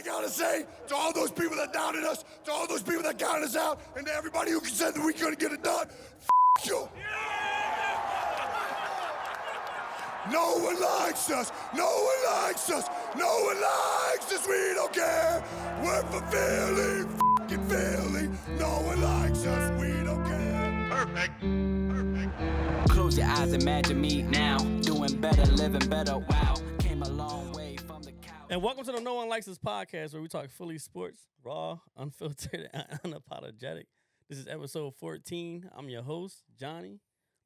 I gotta say to all those people that doubted us, to all those people that counted us out, and to everybody who said that we couldn't get it done, you. No one likes us. No one likes us. No one likes us. We don't care. We're for Philly. F***ing Philly. No one likes us. We don't care. Perfect. Perfect. Close your eyes. Imagine me now. Doing better. Living better. Wow. Came a long way from the couch. And welcome to the No One Likes Us Podcast, where we talk Phillies sports, raw, unfiltered, and unapologetic. This is episode 14. I'm your host, Johnny.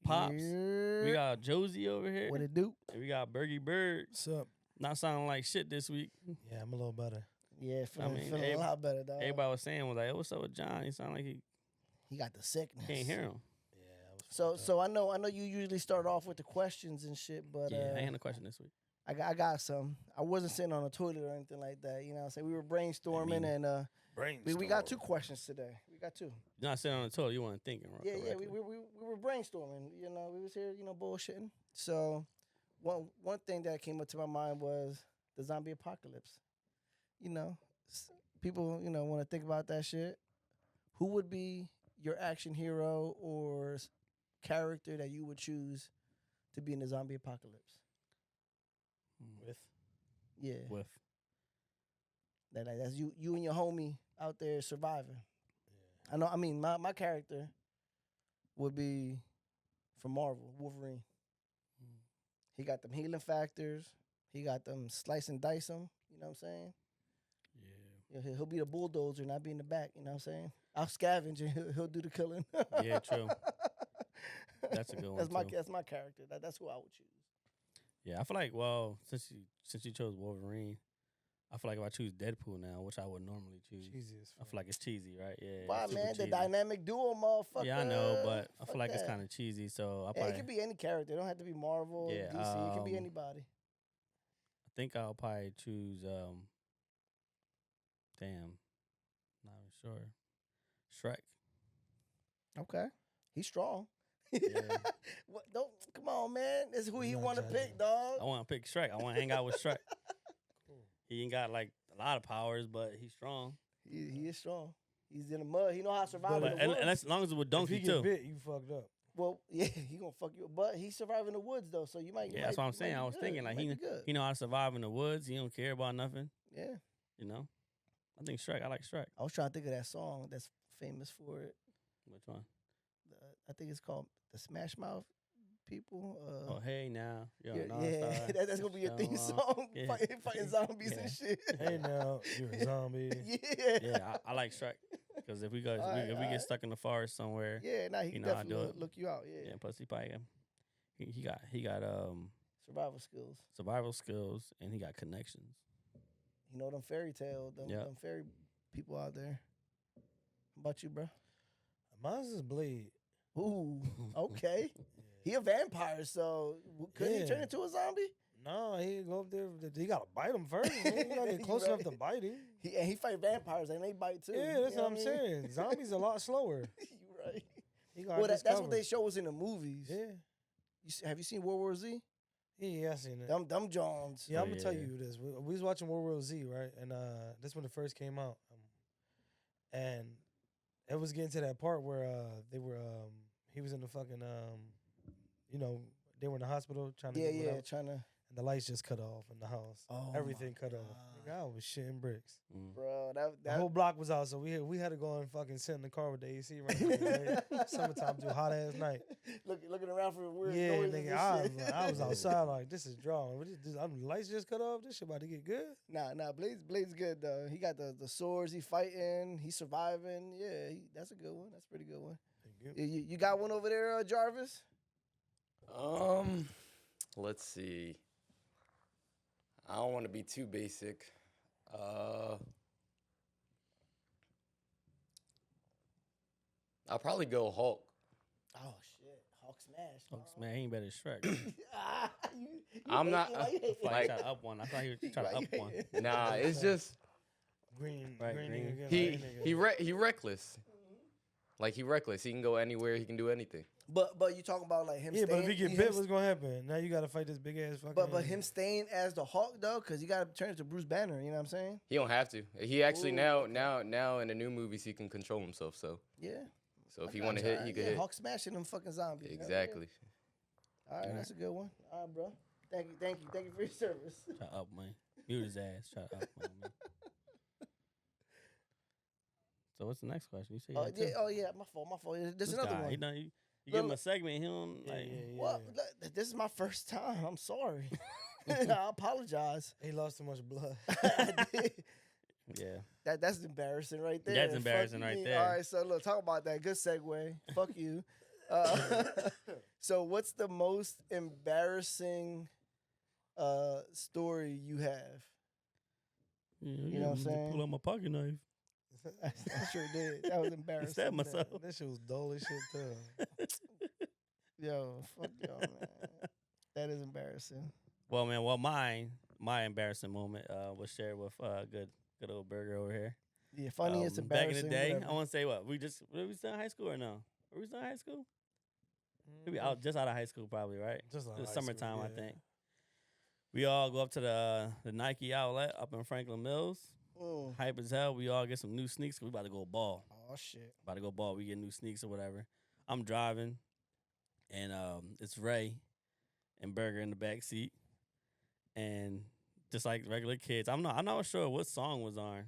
Pops. Yeah. We got Josie over here. What it do? And we got Bergie Bird. What's up? Not sounding like shit this week. Yeah, I'm a little better. Yeah, feeling a lot better, dog. Everybody was saying, was like, what's up with John? He sound like he got the sickness. can't hear him. Yeah. So I know you usually start off with the questions and shit, but Yeah, I ain't had a question this week. I got some. I wasn't sitting on the toilet or anything like that. You know what I'm saying? We were brainstorming and we got two questions today. We got two. You're not sitting on the toilet, you weren't thinking, right? Yeah, we were brainstorming. You know, we was here, bullshitting. So one thing that came up to my mind was the zombie apocalypse. You know, people, want to think about that shit. Who would be your action hero or character that you would choose to be in the zombie apocalypse? With? Yeah. With. That's you and your homie out there surviving. Yeah. I mean, my character would be from Marvel, Wolverine. He got them healing factors. He got them slice and dice them. You know what I'm saying? Yeah. He'll be the bulldozer, not be in the back. You know what I'm saying? I'll scavenge and he'll do the killing. Yeah, true. That's a good one. That's my character. That's who I would choose. Yeah, I feel like, well, since you chose Wolverine, I feel like if I choose Deadpool now, which I would normally choose, I feel like it's cheesy, right? Yeah. Why, man? The dynamic duo, motherfucker. Yeah, I know, but I feel like it's kind of cheesy, so it could be any character. It don't have to be Marvel, DC. It could be anybody. I think I'll probably choose, not even sure, Shrek. Okay. He's strong. Yeah. Come on, man. This is who he want to pick, dog. I want to pick Shrek. I want to hang out with Shrek. He ain't got like a lot of powers, but he's strong. He is strong. He's in the mud. He know how to survive in the woods. And as long as it with donkey if he get too. bit, you fucked up. Well, yeah, he gonna fuck you. But he's surviving the woods though, so you might. Yeah, that's what I'm saying. I was thinking like he know how to survive in the woods. He don't care about nothing. Yeah. You know, I think Shrek. I like Shrek. I was trying to think of that song that's famous for it. Which one? I think it's called the Smash Mouth People. Oh, hey now. Yo, yeah. That's gonna be your theme song. Yeah. Fighting zombies and shit. Hey now, you're a zombie. Yeah. Yeah, I like Shrek because if we get stuck in the forest somewhere, yeah, he can definitely look you out. Yeah. Yeah. Plus he probably he got survival skills, and he got connections. You know them fairy tale, them fairy people out there. How about you, bro? Mine's is Blade. Ooh, okay. He a vampire, so could he turn into a zombie? No, he go up there. He gotta bite him first. He gotta get close enough to bite him. He fight vampires and they bite too. Yeah, that's what I'm saying. Zombies a lot slower. You right. Well, that's what they show us in the movies. Yeah. Have you seen World War Z? Yeah, I seen it. Them Johns. Yeah, I'm gonna tell you this. We was watching World War Z, right? And this when it first came out, and it was getting to that part where they were. He was in the fucking. They were in the hospital trying to. Trying to. And the lights just cut off in the house. Oh, everything cut off. I was shitting bricks. Bro, the whole block was out, so we had to go and fucking sit in the car with the AC right. Summertime, do hot ass night. Looking around for weird noises. Yeah, nigga, I was outside like this is drawing. The lights just cut off. This shit about to get good. Nah, Blade's good though. He got the swords. He fighting. He surviving. Yeah, that's a good one. That's a pretty good one. You got one over there, Jarvis? Let's see. I don't want to be too basic. I'll probably go Hulk. Oh shit, Hulk smash. Hulk smash. He ain't better than Shrek. I'm not like try to up one. I thought he was trying to up one. Nah, it's just green. He reckless. Like, he reckless. He can go anywhere. He can do anything. But you talking about like him? Yeah, staying, but if he get bit, what's gonna happen? Now you gotta fight this big ass fucking. But him staying as the Hawk though, because you gotta turn it to Bruce Banner. You know what I'm saying? He don't have to. He actually Ooh, now in the new movies he can control himself. So Yeah. if he want to hit, he can hit. Hawk smashing them fucking zombies. Exactly. All right, that's a good one. All right, bro. Thank you for your service. Shut up, man. Mute his ass. Shut up, man. So what's the next question? You say my fault. There's this another guy, one. He done, you give him a segment. He don't like. Well, look, this is my first time. I'm sorry. I apologize. He lost too much blood. I did. Yeah. That's embarrassing right there. That's embarrassing Fuck right you. there. All right, so look, talk about that. Good segue. Fuck you. So what's the most embarrassing story you have? You know what I'm saying? Pull out my pocket knife. I sure did. That was embarrassing. Stab myself. That shit was dull as shit too. Yo, fuck y'all, man. That is embarrassing. Well, man, my embarrassing moment was shared with good old Burger over here. Yeah, funniest, Back embarrassing. in the day, whatever. I want to say what we still in high school or no? Were we still in high school? Maybe out just out of high school, probably, right? Just out of It was high summertime, school, I yeah. think. We all go up to the Nike outlet up in Franklin Mills. Hype as hell. We all get some new sneaks. We about to go ball. Oh shit. About to go ball. We get new sneaks or whatever. I'm driving, and it's Ray and Burger in the back seat, and just like regular kids. I'm not sure what song was on.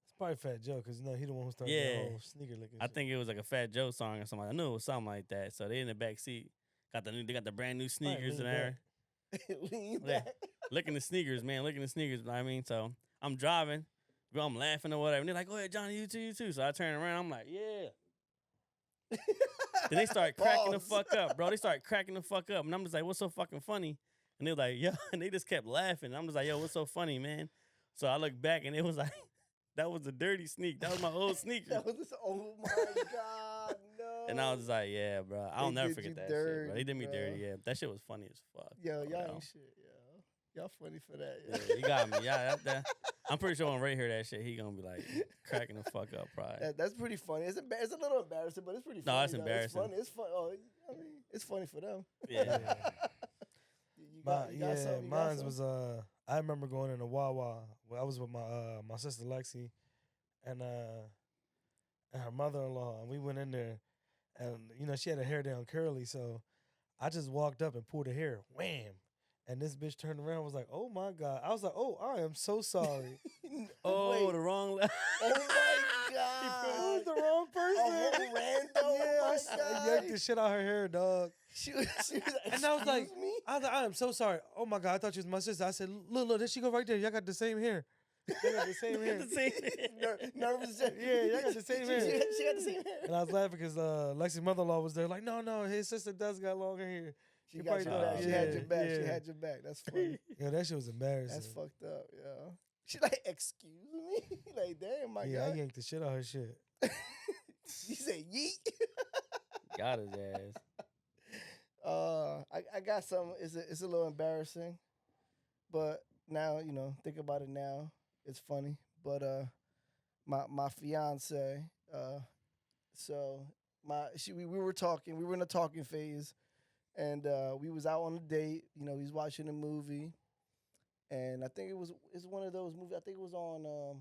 It's probably Fat Joe because he the one who started Yeah. the whole sneaker licking. I shit. think it was like a Fat Joe song or something. I knew it was something like that. So they in the back seat. They got the brand new sneakers in lean there. Lean Yeah. back. Licking the sneakers, man. Licking the sneakers. I mean, so I'm driving. Bro, I'm laughing or whatever. And they're like, go ahead, Johnny, you too. So I turn around. I'm like, yeah. Then they start cracking the Pause. fuck up, bro. They start cracking the fuck up. And I'm just like, what's so fucking funny? And they're like, yo. And they just kept laughing. I'm just like, yo, what's so funny, man? So I look back, and it was like, that was a dirty sneak. That was my old sneaker. That was oh my god, no. And I was just like, yeah, bro. I'll They never did forget you that shit, bro. They dirty, did me bro. dirty, yeah. That shit was funny as fuck. Yo, you y'all know? ain't shit, yo. Y'all funny for that. Yeah, you got me. Yeah, I'm pretty sure when Ray hear that shit, he gonna be like cracking the fuck up, probably. That's pretty funny. It's a little embarrassing, but it's pretty funny. No, it's though. embarrassing. It's funny. It's fun. Oh, I mean, it's funny for them. Yeah. You got something, you got Mine something? was I remember going in a Wawa. Well, I was with my sister Lexi, and her mother-in-law, and we went in there, and she had her hair down curly, so I just walked up and pulled her hair, wham, and this bitch turned around and was like, "Oh my god!" I was like, "Oh, I am so sorry." Oh, Wait. the wrong. Oh my god. It was the wrong person. A whole rando. Yeah, Oh I my god. yanked the shit out her hair, dog. She was like, And I was like, "Excuse me?" I am so sorry. Oh my god, I thought you was my sister. I said, look, there she go right there. Y'all got the same hair. Y'all got the same hair. The same. Nervous. Yeah, y'all got the same hair. She got the same hair. And I was laughing because Lexi's mother-in-law was there. Like, no, his sister does got longer hair. She You got your probably back. thought- She had your yeah, back. She yeah. had your back. That's funny. Yeah, that shit was embarrassing. That's fucked up, yo. She like, excuse me? Like, damn, my Yeah, I God. yanked the shit out her shit. You said yeet? Got his ass. I got some. It's a little embarrassing, but now think about it now. It's funny, but my fiance, so we were talking. We were in a talking phase, and we was out on a date. We was watching a movie, and I think it's one of those movies. I think it was on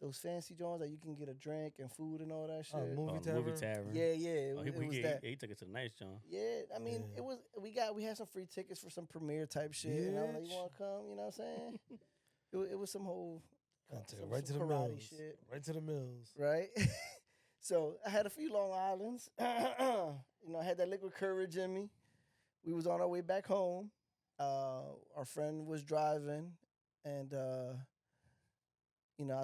those fancy joints that you can get a drink and food and all that shit. Movie Movie tavern. tavern. Yeah, it, Oh, it was that. he took it to the nice John. Yeah, I mean, Yeah. it was. We had some free tickets for some premiere type shit, and I was like, Bitch. "You want to come?" You know what I'm saying? it was some whole some Right to the karate mills. shit, Right to the mills. right? So I had a few Long Islands. I had that liquid courage in me. We was on our way back home. Our friend was driving, and I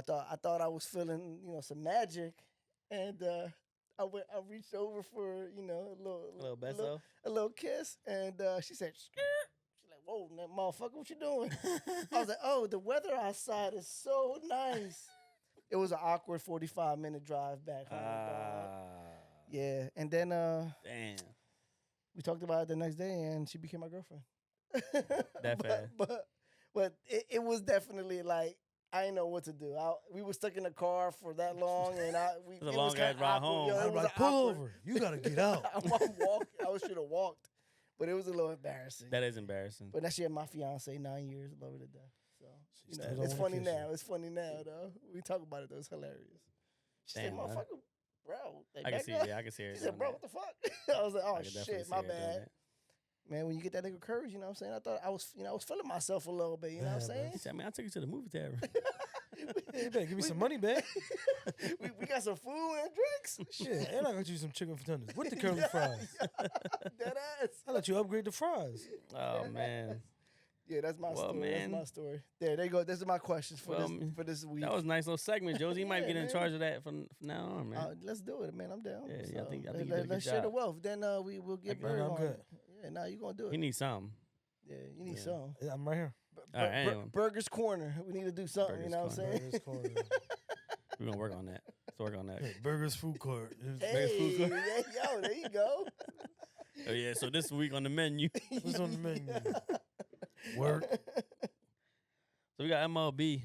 thought I was feeling some magic, and I reached over for a little kiss, and she said, "Skirt." She's like, "Whoa, that motherfucker, what you doing?" I was like, "Oh, the weather outside is so nice." It was an awkward 45-minute drive back home. dog. Yeah, and then Damn. we talked about it the next day, and she became my girlfriend. That fast. But it was definitely like I didn't know what to do. We were stuck in the car for that long, and It was a long ass ride home. I'm like, pull over. You gotta get out. I should have walked, but it was a little embarrassing. That is embarrassing. But that year, my fiance, 9 years, love her to death. So She you know, still it's don't wanna funny kiss now. you. It's funny now, though. We talk about it, though. It's hilarious. She said, Damn, man. "Motherfucker, bro." I can see. Becca?" Yeah, I can see her. She doing said, "Bro, that. what the fuck?" I was like, "Oh I can definitely shit, see my her doing bad." that. Man, when you get that nigga courage, you know what I'm saying? I thought I was feeling myself a little bit, you know what I'm Yeah, saying? He said, "Man, I took you to the movie theater." Hey, you better give me some money back. we got some food and drinks. Shit, and I got you some chicken for tenders with the curly fries. Dead ass. I let you upgrade the fries. Oh man, Yeah, that's my Well, story. man. That's my story. There you go. These are my questions for Well, for this week. that was a nice little segment, Josie. You might Yeah, get in man. charge of that from now on, man. Let's do it, man. I'm down. Yeah, yeah, I think you let- did a good let's share the job. wealth. Then we'll get No, Bird I'm on. good. Yeah, nah, you gonna do He it. needs something. Yeah, you need Yeah. some. Yeah, I'm right here. All right, anyway. Burger's Corner. We need to do something. Burger's you know what I'm Corner. saying? Burger's Corner. We're gonna work on that. Let's work on that. Hey, Burger's food court. Hey, yo, there you go. Oh yeah. So this week on the menu, What's on the menu? Work. so we got MLB.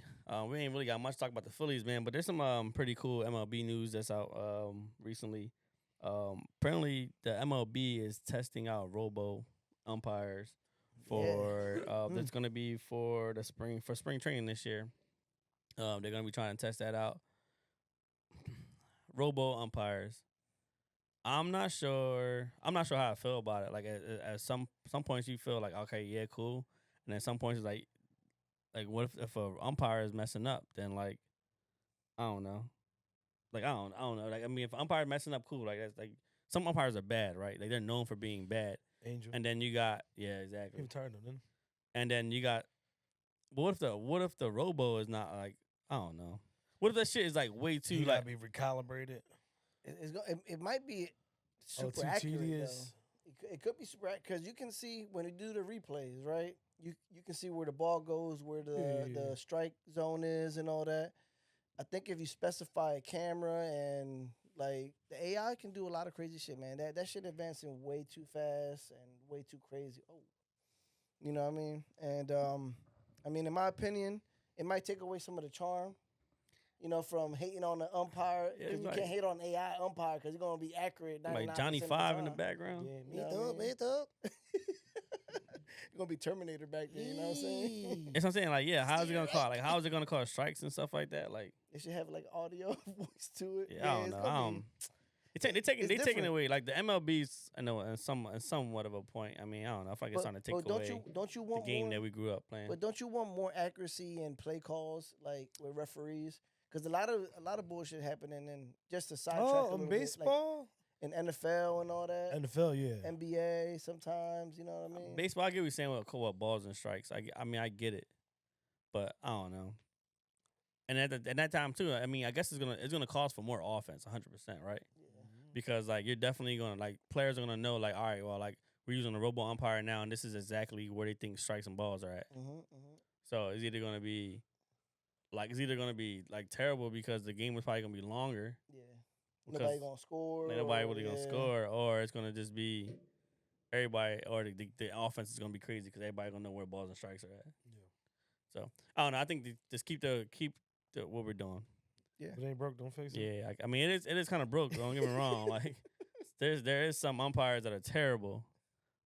We ain't really got much to talk about the Phillies, man. But there's some pretty cool MLB news that's out recently. Apparently, the MLB is testing out Robo-Umpires for that's going to be for spring training this year. They're going to be trying to test that out. Robo-Umpires. I'm not sure how I feel about it. Like at some points you feel like, okay, yeah, cool, and at some points it's like what if a umpire is messing up? Then like I don't know. Like I don't know. Like I mean, if an umpire messing up, cool. Like that's like some umpires are bad, right? Like they're known for being bad. Angel. And then you got He exactly. retired though, then. And then you got what if the robo is not like I don't know. What if that shit is like way too He like gotta be recalibrated. It might be super too accurate. tedious. Though. It could be super accurate because you can see when you do the replays, right? You can see where the ball goes, where the strike zone is, and all that. I think if you specify a camera and like the AI can do a lot of crazy shit, man. That shit advancing way too fast and way too crazy. Oh, you know what I mean? And I mean, in my opinion, it might take away some of the charm. You know, from hating on the umpire, Yeah, because you like- can't hate on AI umpire because he's gonna be accurate. like Johnny 99% of Five in the time. background. Yeah, You know what I mean? You're gonna be Terminator back there. You know what I'm saying? That's what I'm saying. Like, yeah, how's it gonna call? Like, how is it gonna call strikes and stuff like that? Like, It should have like audio voice to it. yeah, I don't it's know. gonna be- They taking different. away like the MLB's. I know, in somewhat of a point. I mean, I don't know. I feel like it's trying to take but don't away you the want game more, that we grew up playing. But don't you want more accuracy in play calls, like with referees? Because a lot of bullshit happening, and just to sidetrack a Oh, little in bit, baseball? like in NFL and all that, NFL, yeah. NBA sometimes. You know what I mean? Baseball, I get what you're saying what balls and strikes. I mean, I get it, but I don't know. And at that time too, I mean, I guess it's gonna cost for more offense, 100%, right? Because like you're definitely gonna like players are gonna know like, all right, well, like we're using a robo umpire now, and this is exactly where they think strikes and balls are at. So it's either gonna be like terrible because the game was probably gonna be longer. Yeah. Because Nobody gonna score. Nobody or- really gonna yeah. score, or it's gonna just be everybody, or the offense is gonna be crazy because everybody gonna know where balls and strikes are at. Yeah. So I don't know. I think just keep the what we're doing. If it ain't broke, don't fix it. Yeah, I mean it is kind of broke. Don't get me wrong. Like there is some umpires that are terrible,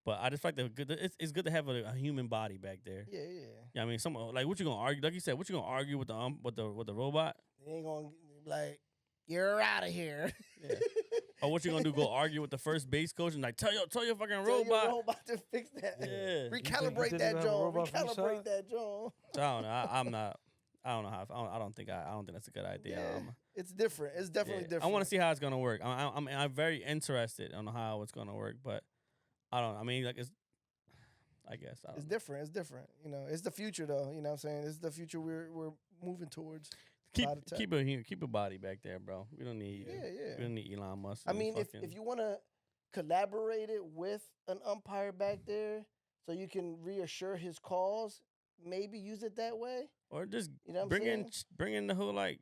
but I just feel like it's good to have a human body back there. Yeah. Yeah, I mean some like what you gonna argue? Like you said, what you gonna argue with the robot? They ain't gonna be like, you're out of here. Yeah. Or what you gonna do? Go argue with the first base coach and like tell your fucking Tell your robot. robot to fix that. Yeah. Recalibrate you that didn't have a John. robot from the Recalibrate side? that John. So I don't know. I'm not. I don't know how. I don't think that's a good idea. Yeah. It's different. It's definitely Yeah. different. I want to see how it's gonna work. I'm very interested on how it's gonna work, but I don't. I mean, like it's. I guess I don't It's know. different. It's different. You know, it's the future though. You know what I'm saying? It's the future we're moving towards. lot of tech. Keep a body back there, bro. We don't need. Yeah. We don't need Elon Musk. I and mean, fucking- if you want to collaborate it with an umpire back there, so you can reassure his calls, maybe use it that way. or just You know what I'm bring in the whole like.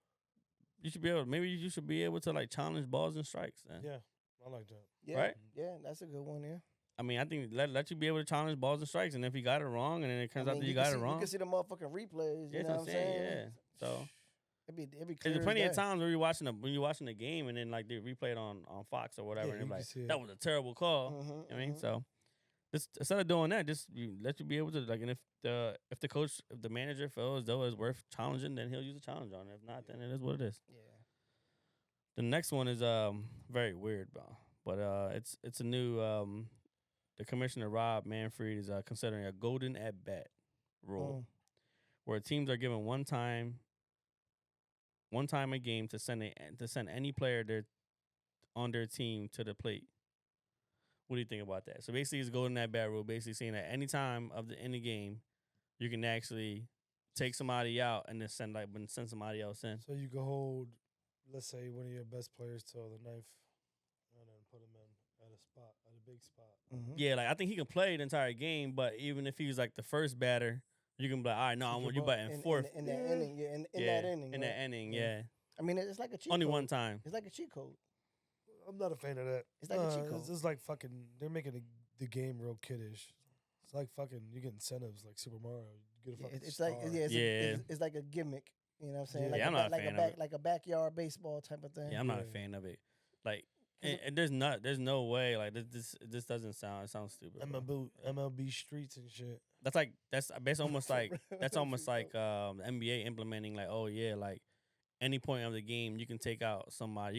You should be able. Maybe you should be able to like challenge balls and strikes. Then. Yeah, I like that. Yeah, Right? Yeah, that's a good one. Yeah. I mean, I think let you be able to challenge balls and strikes, and if you got it wrong, and then it turns out that you can got see, it wrong. You can see the motherfucking replays. Yeah, You that's know what what I'm saying? Yeah. So Every There's clear plenty as of day. times when you're watching the game and then like they replay it on Fox or whatever, Yeah, and you they're can like, see it. that was a terrible call. Mhm, You know what I mean, mhm. so just instead of doing that, just let you be able to like, and if the manager feels as though it's worth challenging, then he'll use a challenge on it. If not, then it is what it is. Yeah. The next one is very weird, bro. But it's a new the commissioner Rob Manfred is considering a golden at bat rule where teams are given one time a game to send any player on their team to the plate. What do you think about that? So basically, it's golden at bat rule. Basically, saying that any time of the any game, you can actually take somebody out and then send somebody else in. So you can hold, let's say, one of your best players till the ninth, and then put him in at a big spot. Mhm. Yeah, like I think he can play the entire game, but even if he's like the first batter, you can be like, all right, no, I want you batting fourth. In that Yeah. inning, yeah, in Yeah, that inning. in right? that inning, Yeah. yeah. I mean, it's like a cheat Only code. one time. It's like a cheat code. I'm not a fan of that. It's like a cheat code. It's like fucking. They're making the game real kiddish. It's like fucking. You get incentives like Super Mario. You get a fucking. It's like star. it's like a gimmick. You know what I'm saying? Yeah. Like Yeah, I'm not a fan of it. like a backyard baseball type of thing. Yeah, I'm not a Yeah. fan of it. Like, 'Cause and there's no way like this doesn't sound. It sounds stupid. bro. MLB streets and shit. That's almost like that's almost like Real. NBA implementing like, oh yeah, like any point of the game you can take out somebody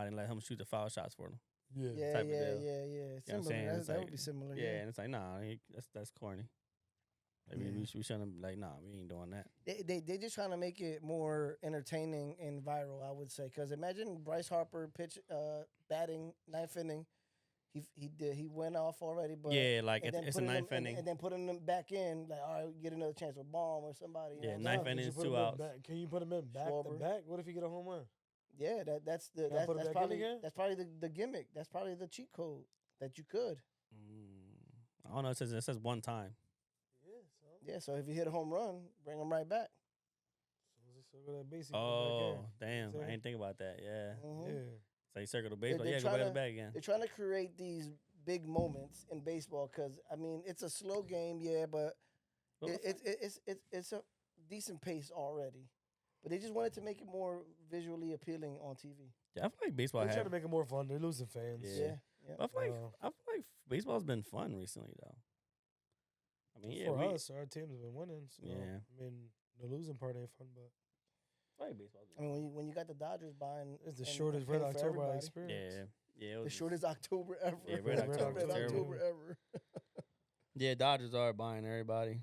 and let him shoot the foul shots for them. Yeah. Yeah, type of yeah, deal. yeah. You know what I'm Similar. saying? That, It's that like- would be similar. Yeah, Yeah. and it's like nah, that's corny. Like, Yeah. we shouldn't like nah, we ain't doing that. They just trying to make it more entertaining and viral, I would say. Because imagine Bryce Harper batting ninth inning. He went off already, but Yeah, like and then it's a putting ninth them- inning. and then putting them back in. Like, all right, we get another chance with Baum or somebody. you know Yeah, what I'm ninth saying? inning. Can you is put 2 him in outs. Can you put him in back to Schwarber. back? What if he get a home run? Yeah, that's Can I put it back in again? that's probably the gimmick. That's probably the cheat code that you could. I don't know. It says one time. Yeah. So Yeah, so if you hit a home run, bring them right back. circle that base. Oh, damn! See? I didn't think about that. Yeah, Mhm. Yeah. so you circle the baseball. they're Yeah, go back to tryna- the back again. They're trying to create these big moments in baseball because I mean it's a slow game, yeah, but Well, it's a decent pace already. But they just wanted to make it more visually appealing on TV. Yeah, I feel like baseball They're trying has. to make it more fun. They're losing fans. Yeah. Yeah. I feel like baseball's been fun recently though. I mean, yeah, For we, us, our teams have been winning. So, Yeah. I mean, the losing part ain't fun, but I feel like baseball's I mean when you got the Dodgers buying it's the and shortest paying Red for October I everybody. experienced. yeah, it The was shortest October ever. Yeah, Red Red October's October. terrible. ever. Yeah, Dodgers are buying everybody.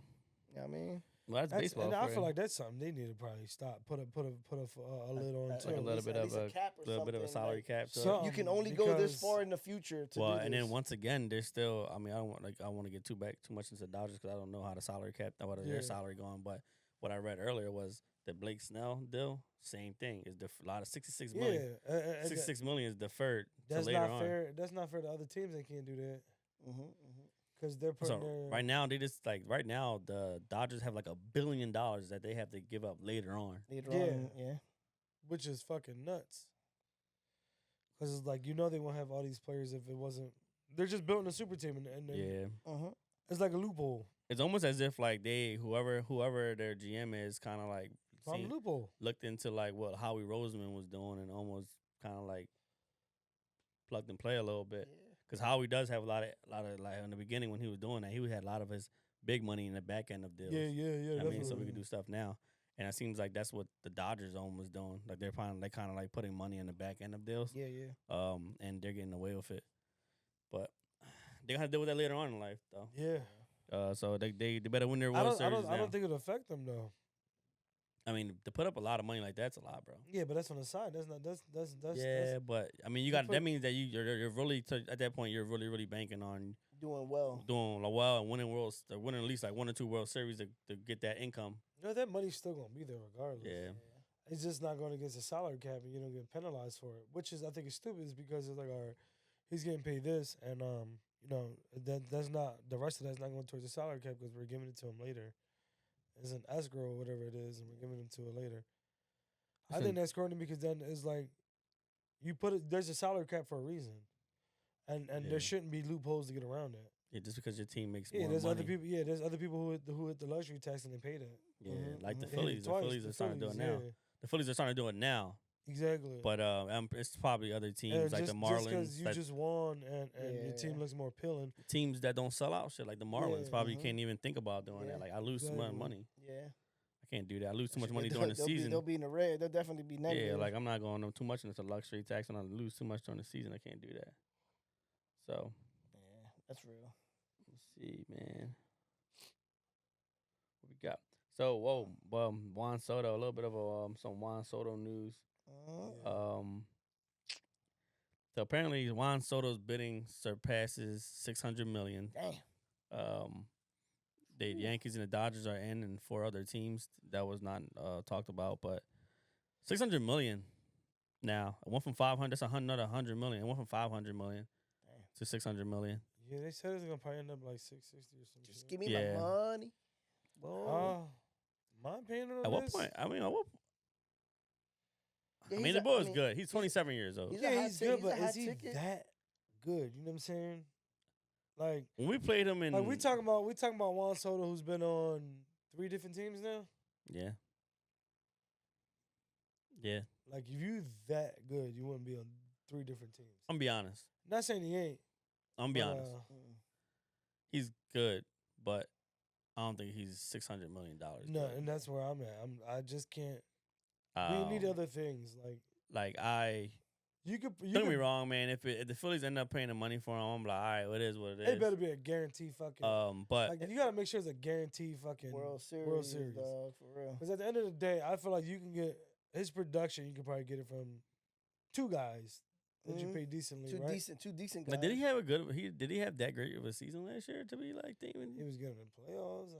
You know what I mean? Well, that's baseball. And I for feel you. like that's something they need to probably stop. Put a lid on At too. like a least- little bit at of least a cap or little bit of a something, salary like, cap. to it. Some- You can only go this because- far in the future to Well, do and this. then once again, there's still. I mean, I don't want to get too much into Dodgers because I don't know how the salary cap, what Yeah. their salary going. But what I read earlier was the Blake Snell deal. Same thing. Is a lot of 66 million. Yeah, and 66 million is deferred to that's later not on. fair. That's not fair to other teams. They can't do that Mm-hmm. because they're putting So their right now right now the Dodgers have like $1 billion that they have to give up later on. Later Yeah. on, yeah. which is fucking nuts. Because it's like they won't have all these players if it wasn't. They're just building a super team, and Yeah. Mm-hmm. it's like a loophole. It's almost as if like whoever their GM is kind of like From a loophole. looked into like what Howie Roseman was doing and almost kind of like plugged and play a little bit. Because Howie does have a lot of like in the beginning when he was doing that, he had a lot of his big money in the back end of deals. Yeah. I mean, so definitely. we could do stuff now. And it seems like that's what the Dodgers almost doing. Like they kind of like putting money in the back end of deals. Yeah, yeah. And they're getting away with it. But they're gonna have to deal with that later on in life, though. Yeah. So they better win their I World don't, I, Series don't, I now. don't think it'll affect them though. I mean, to put up a lot of money like that's a lot, bro. Yeah, but that's on the side. That's not. That's. Yeah, That's, but I mean, you that put- means that you're really at that point you're really banking on Doing well. doing well and winning at least like 1 or 2 World Series to get that income. that money's still gonna be there regardless. Yeah. It's just not going against the salary cap, and you don't get penalized for it, which is I think is stupid. Is because it's like, all right, he's getting paid this, and that's not the rest of that's not going towards the salary cap because we're giving it to him later. It's an escrow or whatever it is, and we're giving him to it later. I think that's corny because then it's like you put it. There's a salary cap for a reason, and Yeah. there shouldn't be loopholes to get around it. Yeah, just because your team makes Yeah, more there's money. other people. Yeah, there's other people who hit the luxury tax and they pay that. Yeah, Mhm, like the mhm. They hit Phillies. it twice, The Phillies are starting to do it now. yeah. the Phillies are starting to do it now. Exactly. But it's probably other teams and like just, the Marlins. Just because you just won and your team Yeah. looks more appealing. Teams that don't sell out shit like the Marlins Yeah, probably mhm. can't even think about doing Yeah, that. Like I lose too much exactly. money. Yeah. I can't do that. I lose too much Shit, money they'll- during the they'll season. they'll be in the red. They'll definitely be negative. Yeah, like I'm not going too much into luxury tax and I lose too much during the season. I can't do that. So Yeah, that's real. let's see, man. What we got? So Juan Soto, a little bit of some Juan Soto news. So apparently Juan Soto's bidding surpasses $600 million. Damn. The Yankees and the Dodgers are in, and 4 other teams that was not talked about, but $600 million. Now it went from 500. That's another $100 million. It went from 500 million to 600 million. Yeah, they said it's gonna probably end up like 660 or something. Just give me Yeah. my money. Boy. My opinion on At what this. point? I mean, at what? Yeah, I mean, he's the a- boy I is mean, good. He's 27 years old. he's a Yeah, hot he's tick- good, he's a but hot is he ticket. that good? You know what I'm saying? Like, When we played him in, we talking about Juan Soto, who's been on 3 different teams now. yeah. Like, if you that good, you wouldn't be on 3 different teams. I'm be honest. Not saying he ain't. I'm be but, honest. He's good, but I don't think he's $600 million. No, good. and that's where I'm at. I just can't. We need other things. Like you could. Don't get me wrong, man. If the Phillies end up paying the money for him, I'm like, all right, well, it is what it is. It better be a guaranteed fucking. But like you gotta make sure it's a guaranteed fucking World Series, World Series. dog, for real. Because at the end of the day, I feel like you can get his production. You can probably get it from 2 guys that you Mhm. pay decently, Two right? decent guys. like, did he have a good? Did he have that great of a season last year to be like even? He was getting in playoffs.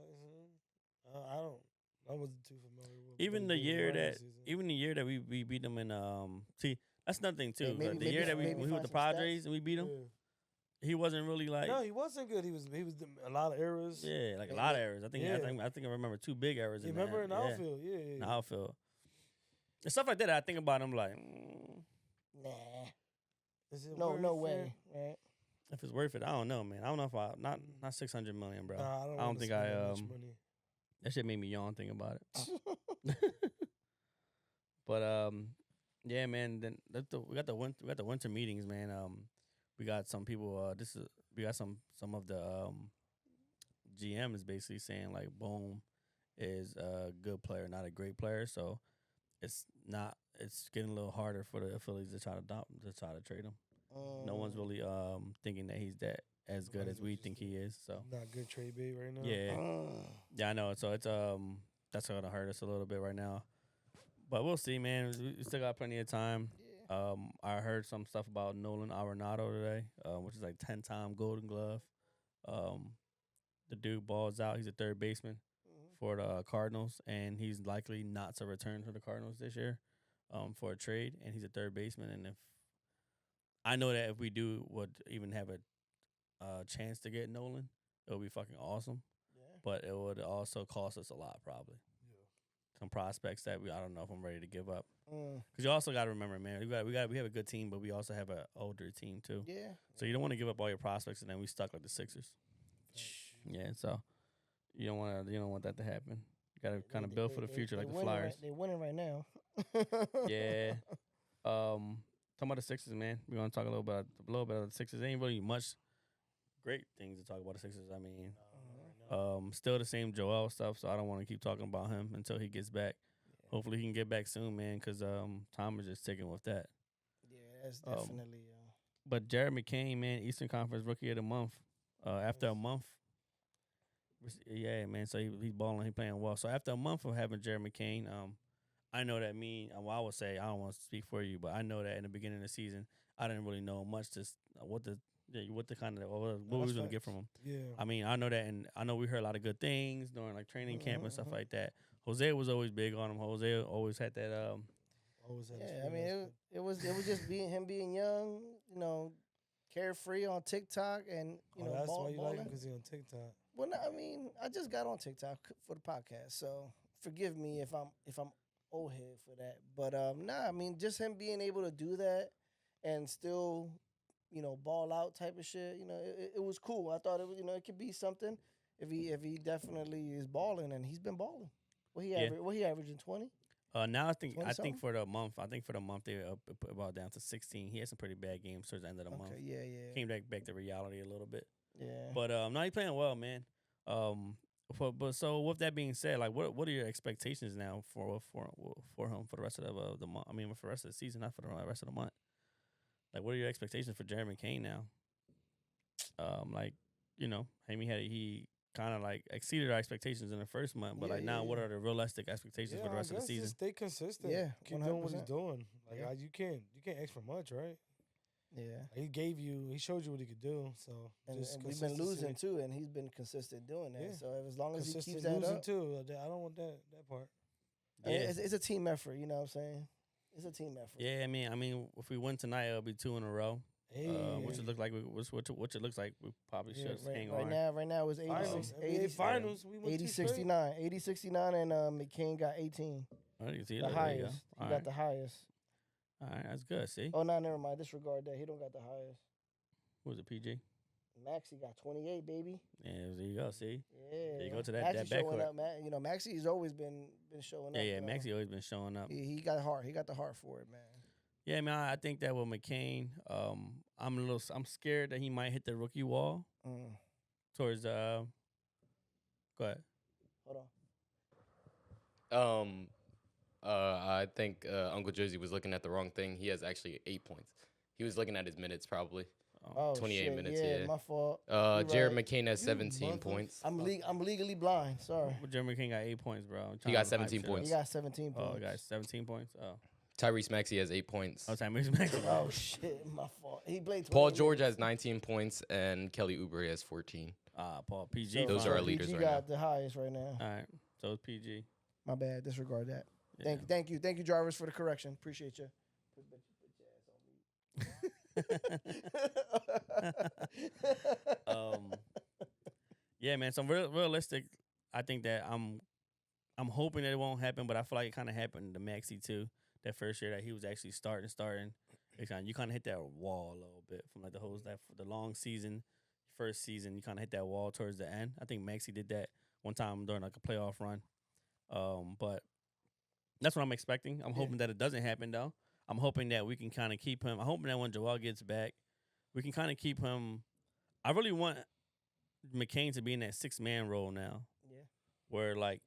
I don't. I wasn't too familiar with Even what the he did in year regular that, season. even the year that we beat them in see, that's another thing too. maybe- Like, the maybe- year that maybe we with find the some stats. Padres and we beat them, Yeah. he wasn't really like No, he wasn't good. He was a lot of errors. yeah, like a Maybe- lot of errors. I think Yeah. I think I remember 2 big errors. You in remember that. in the Yeah. outfield? Yeah. In the outfield. And stuff like that. I think about him like, Nah. Is it No worth it? way. Right? if it's worth it, I don't know, man. I don't know if not 600 million, bro. Nah, I don't, don't wanna think spend I that much money. that shit made me yawn thinking about it. But yeah, man. Then we got the winter meetings, man. We got some people. We got some of the GM is basically saying like Bohm is a good player, not a great player. So it's getting a little harder for the Phillies to try to trade him. No one's really thinking that he's that as good as we think he is. So Not good trade bait right now. yeah, I know. So it's that's gonna hurt us a little bit right now. But we'll see, man. We still got plenty of time. I heard some stuff about Nolan Arenado today, which is like 10-time Golden Glove. The dude balls out. He's a third baseman for the Cardinals, and he's likely not to return to the Cardinals this year for a trade. And he's a third baseman. And I know that if we would even have a chance to get Nolan, it would be fucking awesome. Yeah. But it would also cost us a lot, probably. Some prospects that I don't know if I'm ready to give up. Because you also got to remember, man, we have a good team, but we also have an older team too. Yeah. So you don't want to give up all your prospects and then we stuck like the Sixers. Yeah, so you don't want that to happen. You got to kind of build for the future like the Flyers. They're winning right now. Yeah. Talking about the Sixers, man. We're gonna talk a little bit about the Sixers. Ain't really much great things to talk about the Sixers. I mean, still the same Joel stuff, so I don't want to keep talking about him until he gets back. Yeah. Hopefully he can get back soon, man, because time is just ticking with that. Yeah, that's definitely. But Jared McCain, man, Eastern Conference Rookie of the Month. After a month, yeah, man. So he's balling, he's playing well. So after a month of having Jared McCain, I know that I would say, I don't want to speak for you, but I know that in the beginning of the season, I didn't really know much what we was going to get from him. Yeah. I mean, I know that, and I know we heard a lot of good things during like training camp and stuff like that. Jose was always big on him. Jose always had that. I mean, it was just him being young, carefree on TikTok, and that's why you balling. like him, because he's on TikTok. Well, no, I mean, I just got on TikTok for the podcast, so forgive me if I'm old head for that. But I mean, just him being able to do that and still, ball out type of shit. It was cool. I thought it was, it could be something if he definitely is balling, and he's been balling. What he averaging 20? Now I think 20-something? for the month they put about down to 16. He had some pretty bad games towards the end of the month. Okay, yeah. Came back to reality a little bit. Yeah. But no, he's playing well, man. But so with that being said, like what are your expectations now for him for the rest of the month? I mean, for the rest of the season, not for the rest of the month. Like, what are your expectations for Jeremy McCain now? Like, you know, he kind of like exceeded our expectations in the first month, but now, what are the realistic expectations for the rest of the season? Just stay consistent. Yeah, keep doing what he's 100%. doing. Like Yeah. you can't ask for much, right? Yeah. He showed you what he could do. So And just we've been consistency. losing too, and he's been consistent doing that. Yeah. So as long as he Consistent keeps that losing up, too. I don't want that part. I mean, Yeah. it's a team effort. You know what I'm saying? It's a team effort. Yeah, I mean, if we win tonight, it'll be 2 in a row. Hey, Which it looks like which it looks like we probably should hang Right on. now it's 86, finals, 80, finals. We won 80 2 straight. 69, 80 69, and McCain got 18. Oh, you see, The there you highest. go. He All got right. the highest. All right, that's good. See, Oh no, never mind. Disregard that. He don't got the highest. who was it? PG. Maxie got 28, baby. Yeah, there you go. See, Yeah. There you go to that Maxie showing backcourt. up, man. You know, Maxie's always been showing up. yeah. you know. Maxie always been showing up. He got heart. He got the heart for it, man. Yeah, man. I think that with McCain, I'm scared that he might hit the rookie wall towards Go ahead. Hold on. I think Uncle Jersey was looking at the wrong thing. He has actually 8 points. He was looking at his minutes probably. Oh, 28 shit. minutes, Yeah, yeah. my fault. Jared right. McCain has You 17 monkeys. points. I'm legally blind. Sorry. Well, Jeremy King got 8 points, bro. I'm He trying got to hype 17 shit up. points. He got 17 points. Oh, guys, 17 points. Oh, Tyrese Maxey has 8 points. oh, time Maxey. Oh shit, my fault. He played. Paul 28 George minutes. has 19 points, and Kelly Oubre has 14. Paul PG. So, Those are our PG leaders right got the highest right now. All right, so it's PG. My bad. Disregard that. Yeah. Thank you, drivers, for the correction. Appreciate you. Yeah, man. So realistic, I think that I'm hoping that it won't happen, but I feel like it kind of happened to Maxey too. That first year that he was actually starting. You kind of hit that wall a little bit from like the long season, first season. You kind of hit that wall towards the end. I think Maxey did that one time during like a playoff run. But that's what I'm expecting. I'm hoping that it doesn't happen though. I'm hoping that we can kind of keep him. I'm hoping that when Joel gets back, we can kind of keep him. I really want McCain to be in that 6-man role now. Yeah. Where like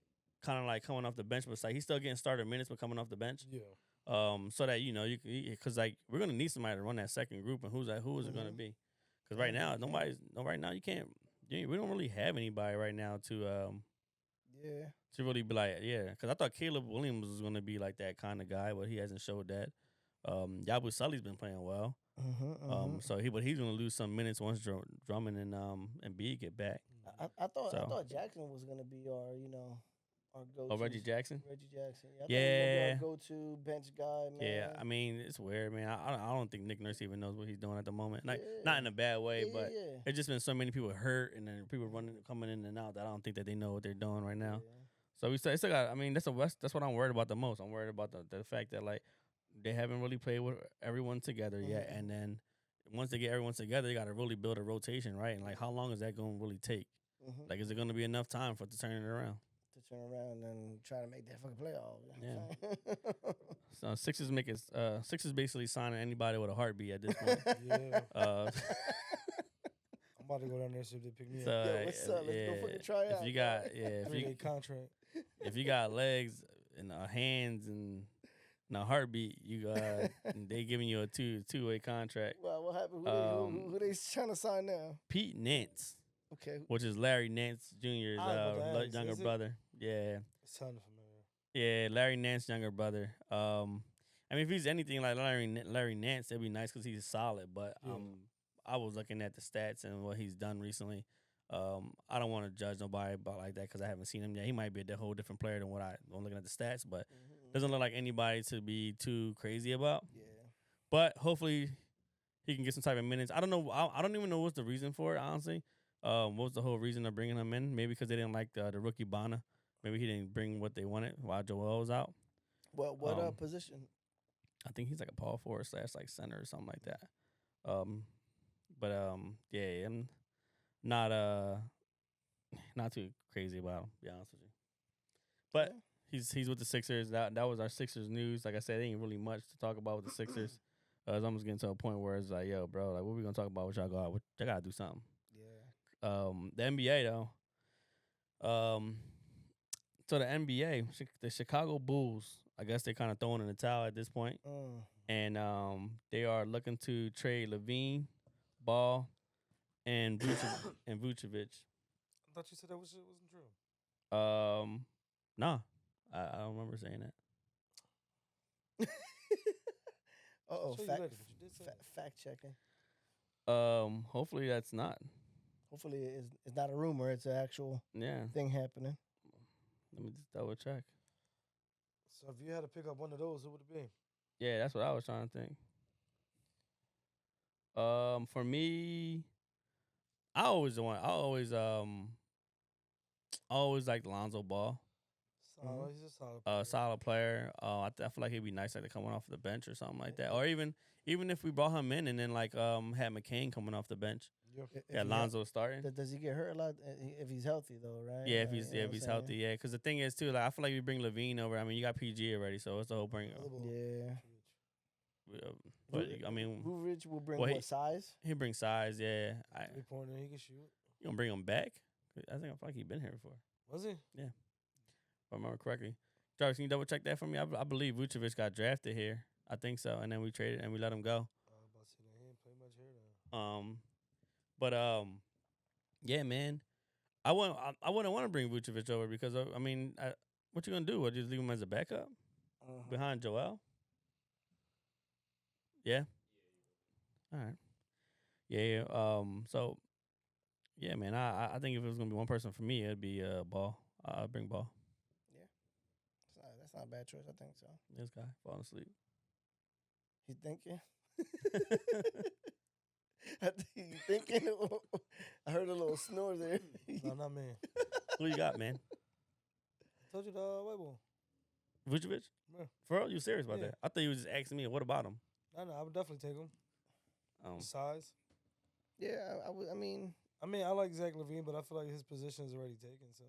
kind of like coming off the bench, but it's like he's still getting starter minutes, but coming off the bench. Yeah. So that you can, because like we're gonna need somebody to run that second group, and who is it gonna be? Because right now you can't. We don't really have anybody right now to really be like Because I thought Caleb Williams was gonna be like that kind of guy, but he hasn't showed that. Yabu Sully's been playing well. So he's gonna lose some minutes once Drummond and B get back. I thought Jackson was gonna be our our go-to. Oh, Reggie Jackson. Reggie Jackson. I thought Yeah. he was gonna be our go-to bench guy, man. Yeah, I mean it's weird, man. I don't think Nick Nurse even knows what he's doing at the moment. Like not in a bad way, but it's just been so many people hurt and then people coming in and out that I don't think that they know what they're doing right now. So we still got. I mean that's what I'm worried about the most. I'm worried about the fact that like they haven't really played with everyone together yet, and then once they get everyone together, they got to really build a rotation, right? And like how long is that going to really take? Like is it going to be enough time for it to turn it around? To turn around and try to make that fucking playoff. Yeah. So Sixers basically signing anybody with a heartbeat at this point. Yeah. uh, I'm about to go down there see if they pick me so, up. Yo, what's up? Let's go fucking try out. If you got Three-day contract. if you got legs and hands and a heartbeat, they giving you a two-way contract. Well, what happened? Who they trying to sign now? Pete Nance, Okay. which is Larry Nance Jr.'s Nance, younger is it? brother. Yeah. It sounded familiar. Yeah, Larry Nance, younger brother. I mean, if he's anything like Larry Nance, it'd be nice because he's solid. But Yeah. I was looking at the stats and what he's done recently. I don't want to judge nobody about like that because I haven't seen him yet. He might be a whole different player than what I'm looking at the stats, but doesn't look like anybody to be too crazy about. Yeah. But hopefully he can get some type of minutes. I don't know. I don't even know what's the reason for it, honestly. What was the whole reason of bringing him in? Maybe because they didn't like the rookie Bonner. Maybe he didn't bring what they wanted while Joel was out. What position? I think he's like a power forward / like center or something like that. Yeah, I'm not too crazy about him, to be honest with you. But He's with the Sixers. That was our Sixers news. Like I said, there ain't really much to talk about with the Sixers. It's almost getting to a point where it's like, yo, bro, like, what we gonna talk about? What y'all got? They gotta do something. Yeah. The NBA though. So the NBA, the Chicago Bulls, I guess they're kind of throwing in the towel at this point, and they are looking to trade Lavine, Ball, and Vucevic. I thought you said that wasn't true. Nah, I don't remember saying that. Uh-oh, Sure you fact, read it, but you did say it. fact checking. Hopefully that's not. Hopefully it's not a rumor. It's an actual Yeah. thing happening. Let me just double check. So if you had to pick up one of those, who would it be? Yeah, that's what I was trying to think. For me, I always like Lonzo Ball. Solid. He's a solid player. Solid player. I feel like he'd be nice, like coming off the bench or something like that. Or even if we brought him in and then like had McCain coming off the bench. Yep. Yeah, Lonzo starting. Does he get hurt a lot if he's healthy though? Right? Yeah, if You he's know what I'm saying? healthy, yeah. Because the thing is too, like I feel like we bring Lavine over. I mean, you got PG already, so it's the whole bring. Yeah. But I mean, Vucevic will bring well, what size? he brings size. Yeah, Three-pointer, he can shoot. you gonna bring him back? I feel like he's been here before. Was he? If I remember correctly. Jarvis, can you double check that for me? I believe Vucevic got drafted here. I think so, and then we traded and we let him go. I was about to say that he ain't play much here though. Yeah, man. I wouldn't want to bring Vucevic over because I mean, what you gonna do? What, just leave him as a backup behind Joel? Yeah. All right. Yeah. So, yeah, man. I think if it was gonna be one person for me, it'd be Ball. I'd bring Ball. That's not a bad choice. I think so. This guy falling asleep. He's thinking. I think he's thinking. I heard a little snore there. No, not me. Who you got, man? Told you the white boy. Vucevic? Yeah. For real? You serious about Yeah. that? I thought you was just asking me. What about him? I would definitely take him. Size. Yeah, I would. I mean, I like Zach Lavine, but I feel like his position is already taken. So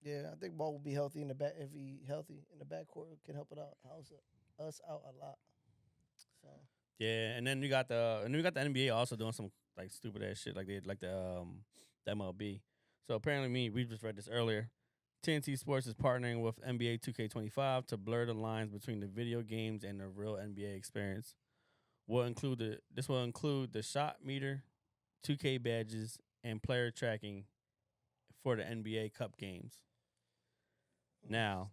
yeah, I think Ball will be healthy in the back. If he healthy in the backcourt, can help us out a lot. So Yeah, and then you got the NBA also doing some like stupid ass shit like they like the MLB. So apparently, we just read this earlier. TNT Sports is partnering with NBA 2K25 to blur the lines between the video games and the real NBA experience. This will include the shot meter, 2K badges, and player tracking for the NBA Cup games. Now,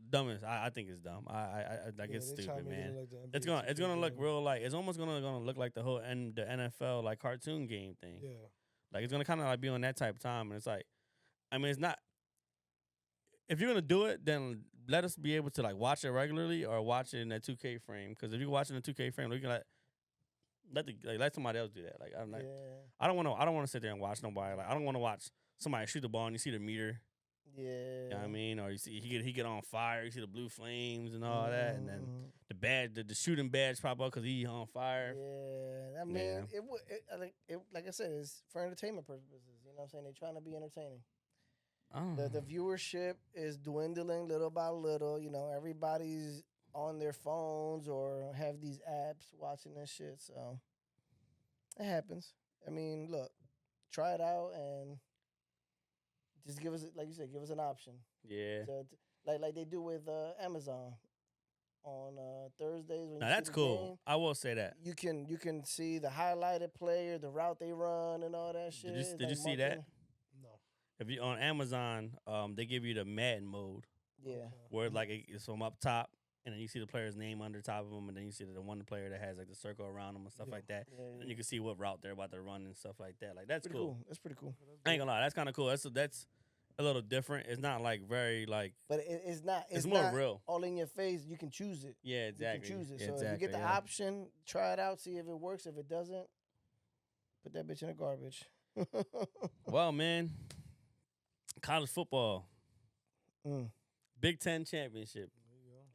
dumbest. I think it's dumb. I like it's stupid, man. It's gonna look real like it's almost gonna look like the whole the NFL like cartoon game thing. Yeah. Like it's gonna kind of like be on that type of time, and it's like, I mean, it's not. If you're gonna do it, then let us be able to like watch it regularly or watch it in that 2K frame. Because if you're watching the 2K frame, we can let somebody else do that. Like I'm like, I don't want to sit there and watch nobody. Like I don't want to watch somebody shoot the ball and you see the meter. yeah, You know what I mean? Or you see he get on fire, you see the blue flames and all that, and then the badge, the shooting badge pop up because he on fire. Yeah, I mean, it would. Like I said, it's for entertainment purposes. You know what I'm saying? They're trying to be entertaining. The viewership is dwindling little by little. You know, everybody's on their phones or have these apps watching this shit. So it happens. I mean, look, try it out and just give us, like you said, give us an option. Yeah. Like they do with Amazon on Thursdays. When now you that's see the cool. game, I will say that. you can see the highlighted player, the route they run, and all that shit. Did you see that? No. If you on Amazon, they give you the Madden mode Yeah. where like it's from up top, and then you see the player's name under top of them, and then you see the one player that has like the circle around them and stuff like that. Yeah, And you can see what route they're about to run and stuff like that. Like that's pretty cool. That's pretty cool. I ain't gonna lie, that's kind of cool. That's a little different. It's not like very like. But it's not. It's more not real. all in your face. You can choose it. Yeah, exactly. You can choose it. Yeah, So if you exactly, get the option, try it out, see if it works. If it doesn't, put that bitch in the garbage. Well, man, college football, Big Ten championship,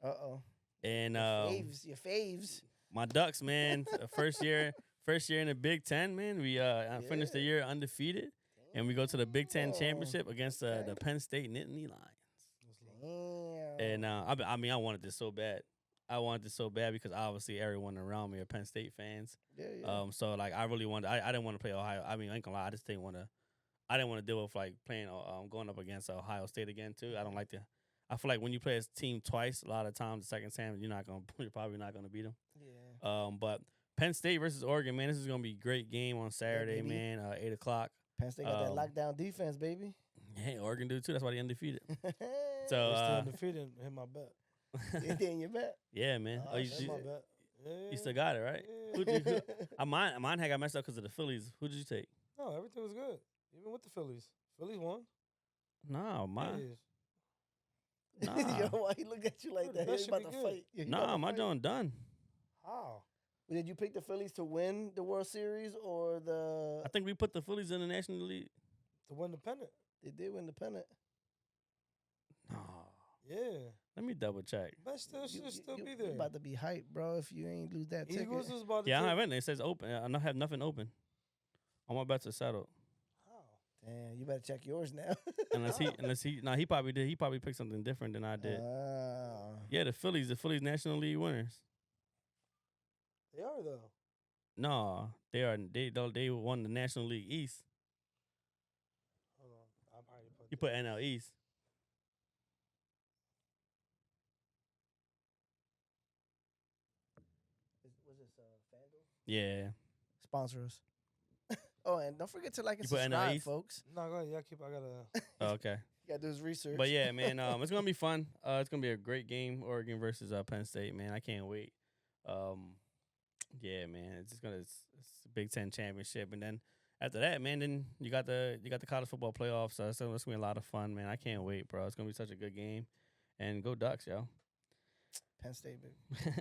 Uh-oh. and Your faves. my Ducks, man, first year in the Big Ten, man. We finished the year undefeated, and we go to the Big Ten Oh, championship against the okay. Penn State Nittany Lions. Damn. And I wanted this so bad. I wanted this so bad because obviously everyone around me are Penn State fans. Yeah. So like I really wanted. I didn't want to play Ohio. I mean, I ain't gonna lie. I just didn't want to. I didn't want to deal with like playing going up against Ohio State again too. I don't like to. I feel like when you play a team twice, a lot of times the second time you're probably not gonna beat them. Yeah. But Penn State versus Oregon, man, this is gonna be a great game on Saturday, baby. man. 8:00. Penn State got that lockdown defense, baby. Hey, Oregon do too. That's why they undefeated. They're So still undefeated. Hit my bet. You in your bet? yeah, man. Oh, Oh, you, shit. Hit my bet. Yeah. you still got it, right? Yeah. Mine had got messed up because of the Phillies. Who did you take? No, everything was good. Even with the Phillies. Phillies won. No, mine. Yeah. Nah. Yo, why he look at you like Yo, that? that He should about be to good. fight. Yeah, he about Nah, to my fight. joint done. How? Did you pick the Phillies to win the World Series or the? I think we put the Phillies in the National League. To win the pennant. They did win the pennant. No. Yeah. Let me double check. But still should still be You there. about to be hyped, bro. If you ain't lose that ticket. Eagles is about to Yeah, I don't take- have anything. It says open. I don't have nothing open. All my bets are settled. How? Damn, you better check yours now. He probably did. He probably picked something different than I did. Ah. Yeah, the Phillies National League winners. They are though. No, they won the National League East. Hold on. I've already put You put NL East. Was this FanDuel? Yeah. Sponsor us. Oh, and don't forget to like and You put NL subscribe, East? folks. No, go ahead. Yeah, I gotta. Oh, okay. You gotta do his research. But yeah, man, it's gonna be fun. It's gonna be a great game, Oregon versus Penn State, man. I can't wait. Yeah, man, it's a Big Ten championship, and then after that, man, then you got the college football playoffs. So it's gonna be a lot of fun, man. I can't wait, bro. It's gonna be such a good game, and go Ducks, yo. Penn State, baby.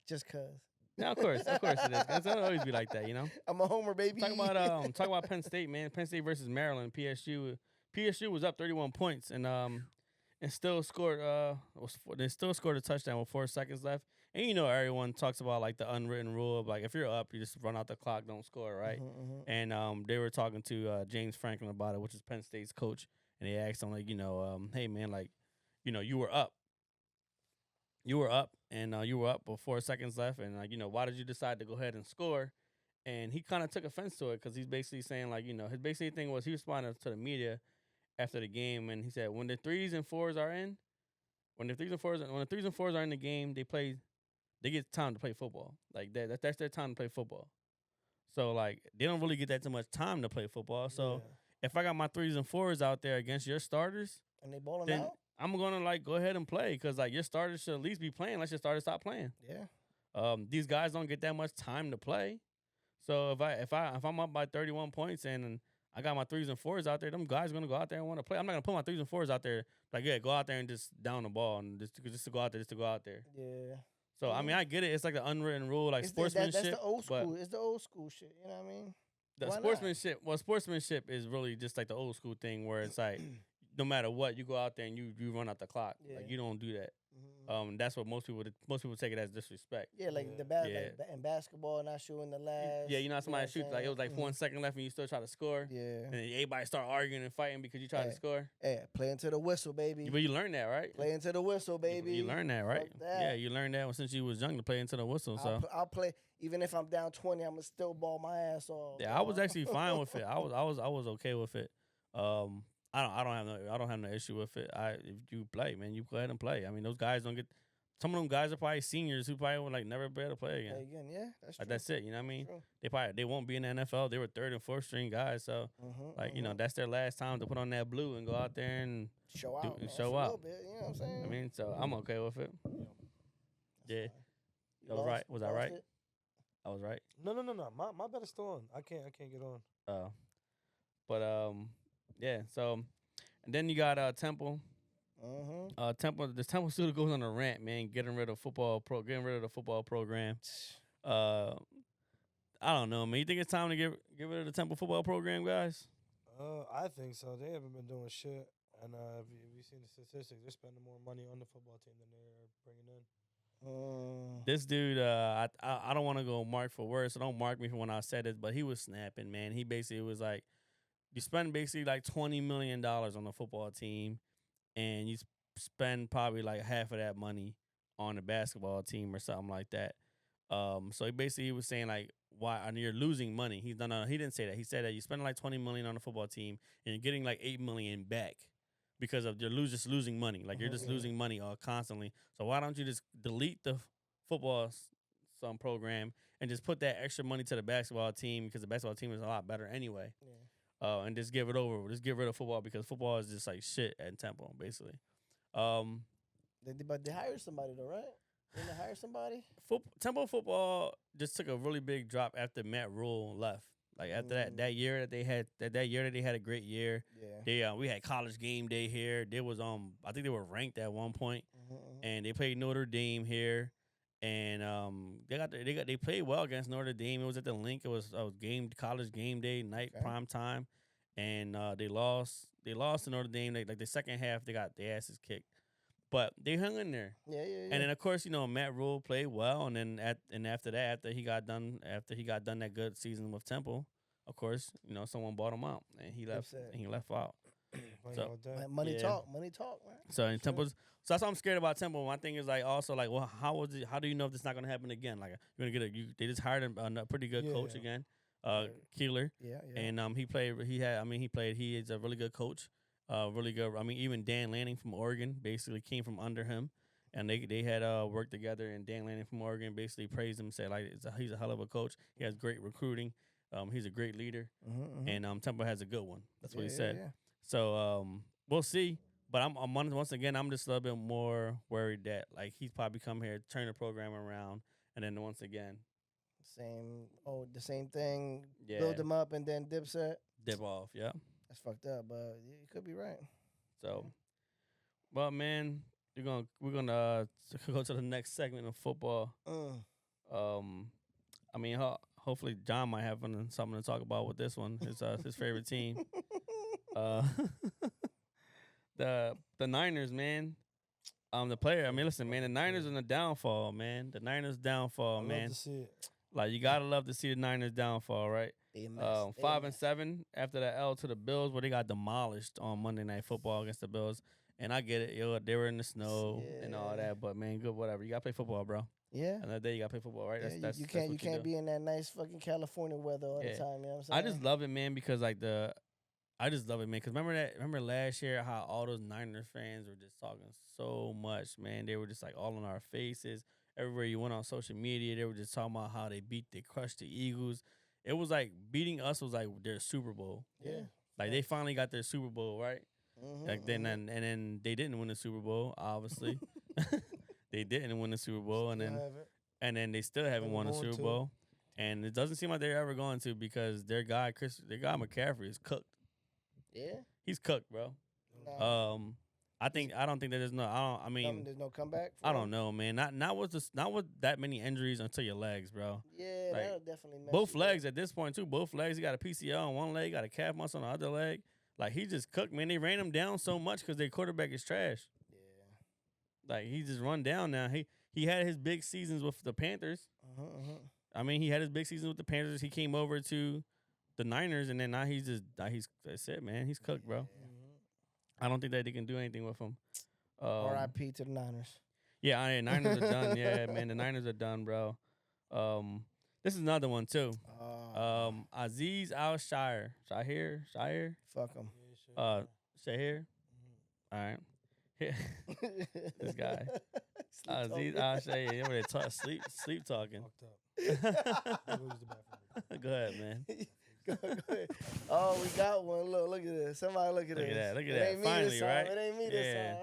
Just cause. Yeah, of course it is. It'll always be like that, you know. I'm a homer, baby. Talk about Penn State, man. Penn State versus Maryland. PSU was up 31 points and still scored they still scored a touchdown with 4 seconds left. And you know everyone talks about like the unwritten rule of like if you're up, you just run out the clock, don't score, right? And they were talking to James Franklin about it, which is Penn State's coach, and they asked him like, hey man, like, you were up. You were up, and you were up with 4 seconds left, and like, why did you decide to go ahead and score? And he kind of took offense to it because he's basically saying like, his basic thing was he responded to the media after the game, and he said when the 3s and 4s are in, when the 3s and 4s are in the game, they get time to play football. Like that's their time to play football. So like they don't really get that too much time to play football. So if I got my 3s and 4s out there against your starters, and they balling then out. I'm gonna like go ahead and play because like your starters should at least be playing. Let your starters stop playing. Yeah. These guys don't get that much time to play. So if I'm up by 31 points and I got my 3s and 4s out there, them guys are gonna go out there and want to play. I'm not gonna put my 3s and 4s out there like go out there and just down the ball and just to go out there. Yeah. So I mean I get it. It's like the unwritten rule, like It's sportsmanship. that's the old but school. It's the old school shit. You know what I mean? The Why not? sportsmanship is really just like the old school thing where it's like no matter what, you go out there and you run out the clock. Yeah. Like you don't do that. Mhm. That's what most people take it as disrespect. Yeah, like Yeah. the bad Yeah. like in basketball, not shooting the last. Yeah, somebody what shoot I'm like it was like saying? 1 second left and you still try to score. Yeah. And then everybody start arguing and fighting because you tried to Hey. score. Hey, play into the whistle, baby. But you learned that, right? Play into the whistle, baby. You learned that, right? Fuck that. Yeah, you learned that since you was young to play into the whistle. So I'll play even if I'm down 20. I'm gonna still ball my ass off. yeah, I was actually fine with it. I was okay with it. I don't have no issue with it. If you play, man, you go ahead and play. I mean, those guys don't get. Some of them guys are probably seniors who probably would like never be able to play again. Play again, yeah, that's true. Like that's it. You know what I mean? True. They won't be in the NFL. They were 3rd and 4th string guys. So like that's their last time to put on that blue and go out there and show do- out, man, show for a out. little bit, you know what I'm saying? I mean, so I'm okay with it. Yeah, You that was right. lost- Was I lost right? it? I was right. No. My bet is still on. I can't get on. But yeah. So and then you got Temple. The Temple student goes on a rant, man, getting rid of the football program. I don't know, man. You think it's time to get rid of the Temple football program, guys? I think so. They haven't been doing shit. And if you've seen the statistics, they're spending more money on the football team than they're bringing in. This dude, I don't want to go mark for words, so don't mark me for when I said it, but he was snapping, man. He basically was like, you spend basically like $20 million on a football team, and you spend probably like half of that money on a basketball team or something like that. So he was saying like, why? And you're losing money. He didn't say that. He said that you spend like $20 million on a football team, and you're getting like $8 million back because of just losing money. Like you're just losing money constantly. So why don't you just delete the football some program and just put that extra money to the basketball team, because the basketball team is a lot better anyway. Yeah. And just give it over. Just get rid of football, because football is just like shit at Temple, basically. But they hired somebody though, right? Didn't they hire somebody? Temple football just took a really big drop after Matt Rule left. Like after that year that they had a great year. Yeah. We had College Game Day here. They was I think they were ranked at one point, and they played Notre Dame here, and they played well against Notre Dame. It was at the Link. It was College Game Day night, prime time, and they lost. They lost to Notre Dame. Like the second half, they got their asses kicked. But they hung in there. Yeah. And then of course, Matt Rule played well, and then after he got done that good season with Temple, of course, someone bought him out, and he left. And he left out. So money talk, man. So in Temple's, so that's why I'm scared about Temple. My thing is like also like, well, how do you know if this is not gonna happen again? Like you're gonna they just hired a pretty good coach again, Keeler. Yeah. And he is a really good coach. Really good. I mean, even Dan Lanning from Oregon basically came from under him, and they had worked together. And Dan Lanning from Oregon basically praised him, said like he's a hell of a coach. He has great recruiting. He's a great leader, and Temple has a good one. That's what he said. Yeah. So we'll see. But I'm once again, I'm just a little bit more worried that like he's probably come here, turn the program around, and then once again, the same thing. Yeah. Build them up and then dip off. Yeah. That's fucked up, but you could be right. So, well, man, we're gonna go to the next segment of football. I mean, hopefully John might have something to talk about with this one. His favorite team, the Niners, man. The player. I mean, listen, man, the Niners in the downfall, man. The Niners downfall, man. Love to see it. Like you gotta love to see the Niners downfall, right? 5-7 after that L to the Bills, where they got demolished on Monday Night Football against the Bills. And I get it, they were in the snow and all that, but man, good, whatever. You gotta play football, bro. Yeah. Another day you gotta play football, right? Yeah, you can't be in that nice fucking California weather all the time. You know what I'm saying? I just love it, man, because I just love it, man. Because remember last year how all those Niners fans were just talking so much, man. They were just like all in our faces. Everywhere you went on social media, they were just talking about how they crushed the Eagles. It was like beating us was like their Super Bowl. Yeah. Like they finally got their Super Bowl, right? Like then and then they didn't win the Super Bowl, obviously. They didn't win the Super Bowl, and then they still haven't won the Super Bowl. And it doesn't seem like they're ever going to, because their guy McCaffrey is cooked. Yeah. He's cooked, bro. Nah. I don't think that there's there's no comeback. I don't know, man. Not with that many injuries until your legs, bro. Yeah, like, that'll definitely mess both you legs up. At this point too. Both legs. He got a PCL on one leg, got a calf muscle on the other leg. Like he just cooked, man. They ran him down so much because their quarterback is trash. Yeah. Like he just run down now. He had his big seasons with the Panthers. I mean, he had his big seasons with the Panthers. He came over to the Niners, and then now that's it, man. He's cooked, bro. I don't think that they can do anything with him. R.I.P. to the Niners. Yeah, Niners are done. Yeah, man, the Niners are done, bro. This is another one too. Aziz Al-Shire. Shahir? Fuck him. Shahir? All right. This guy. Aziz Al-Shire. Over there sleep talking. Go ahead, man. Go ahead. Oh, we got one. Look at this. Somebody look at this. Look at that. Finally, right? It ain't me this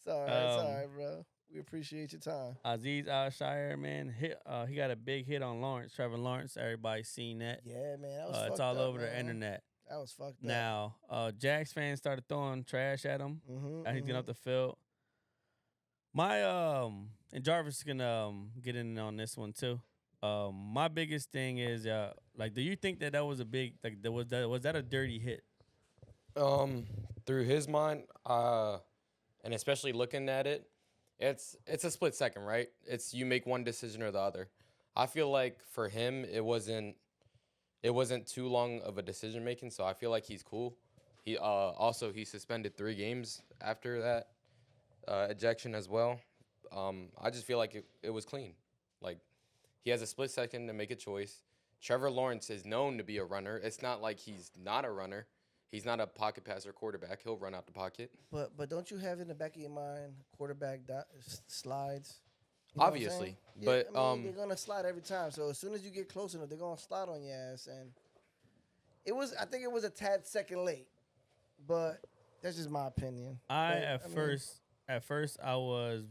time. Sorry, bro. We appreciate your time. Aziz Al-Shire, man, he got a big hit on Trevor Lawrence. Everybody's seen that. Yeah, man. That was it's all over the internet. That was fucked up. Now, Jags fans started throwing trash at him as he's getting off the field. And Jarvis can get in on this one too. My biggest thing is, do you think that was a big, was that a dirty hit? Through his mind, and especially looking at it, it's a split second, right? It's you make one decision or the other. I feel like for him, it wasn't it wasn't too long of a decision making, so I feel like he's cool. He also he suspended 3 games after that ejection as well. I just feel like it was clean. Like, he has a split second to make a choice. Trevor Lawrence is known to be a runner. It's not like he's not a runner. He's not a pocket passer quarterback. He'll run out the pocket. But don't you have in the back of your mind quarterback slides? You know what I'm saying? Obviously. Yeah, But I mean, they're gonna slide every time. So as soon as you get close enough, they're gonna slide on your ass. And I think it was a tad second late, but that's just my opinion. At first I was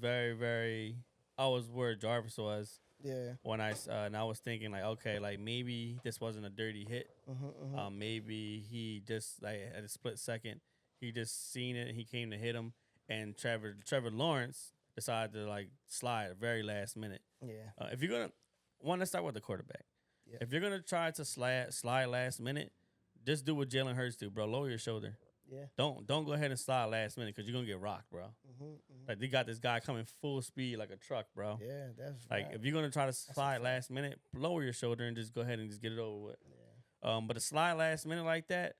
I was where Jarvis was Yeah. when and I was thinking like, okay, like maybe this wasn't a dirty hit. Maybe he just like at a split second he just seen it and he came to hit him, and Trevor Lawrence decided to like slide at very last minute. Yeah. If you're gonna let's start with the quarterback. Yeah. If you're gonna try to slide last minute, just do what Jalen Hurts do, bro. Lower your shoulder. Yeah. Don't go ahead and slide last minute because you're gonna get rocked, bro. Like they got this guy coming full speed like a truck, bro. Yeah, that's Like right. if you're gonna try to slide last minute, lower your shoulder and just go ahead and just get it over with. Yeah. But to slide last minute like that,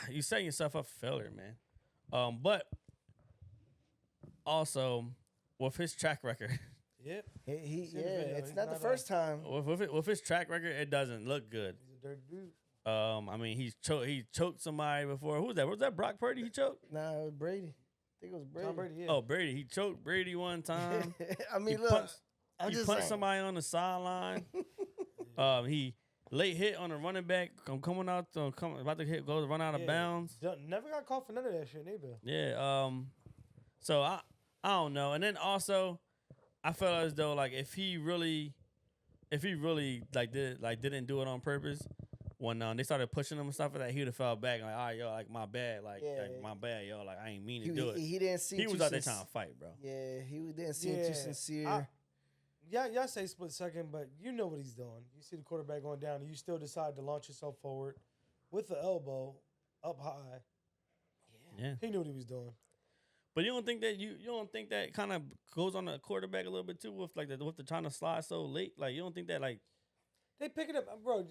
you setting yourself up for failure, man. But also with his track record, Yep. It's not the first time. with his track record, it doesn't look good. He's a dirty dude. I mean, he choked somebody before. Who was that? Was that Brock Purdy? He choked. Nah, it was Brady. I think it was Brady. Tom Brady, yeah. Oh, Brady. He choked Brady one time. I mean, he look, punched, I'm he just punched saying. somebody on the sideline. He late hit on a running back. Coming out, about to run out of bounds. Never got caught for none of that shit neither. Yeah. So I don't know. And then also, I felt as though like if he really didn't do it on purpose, when they started pushing him and stuff like that, he would have fell back like, all right, yo, like my bad, like my bad, yo, like I ain't mean to do it. He didn't seem He was too out there trying to fight, bro. Yeah, he didn't seem too sincere. Y'all say split second, but you know what he's doing. You see the quarterback going down, and you still decide to launch yourself forward with the elbow up high. Yeah. He knew what he was doing. But you don't think that kind of goes on the quarterback a little bit too with the trying to slide so late? Like you don't think that like They pick it up, bro.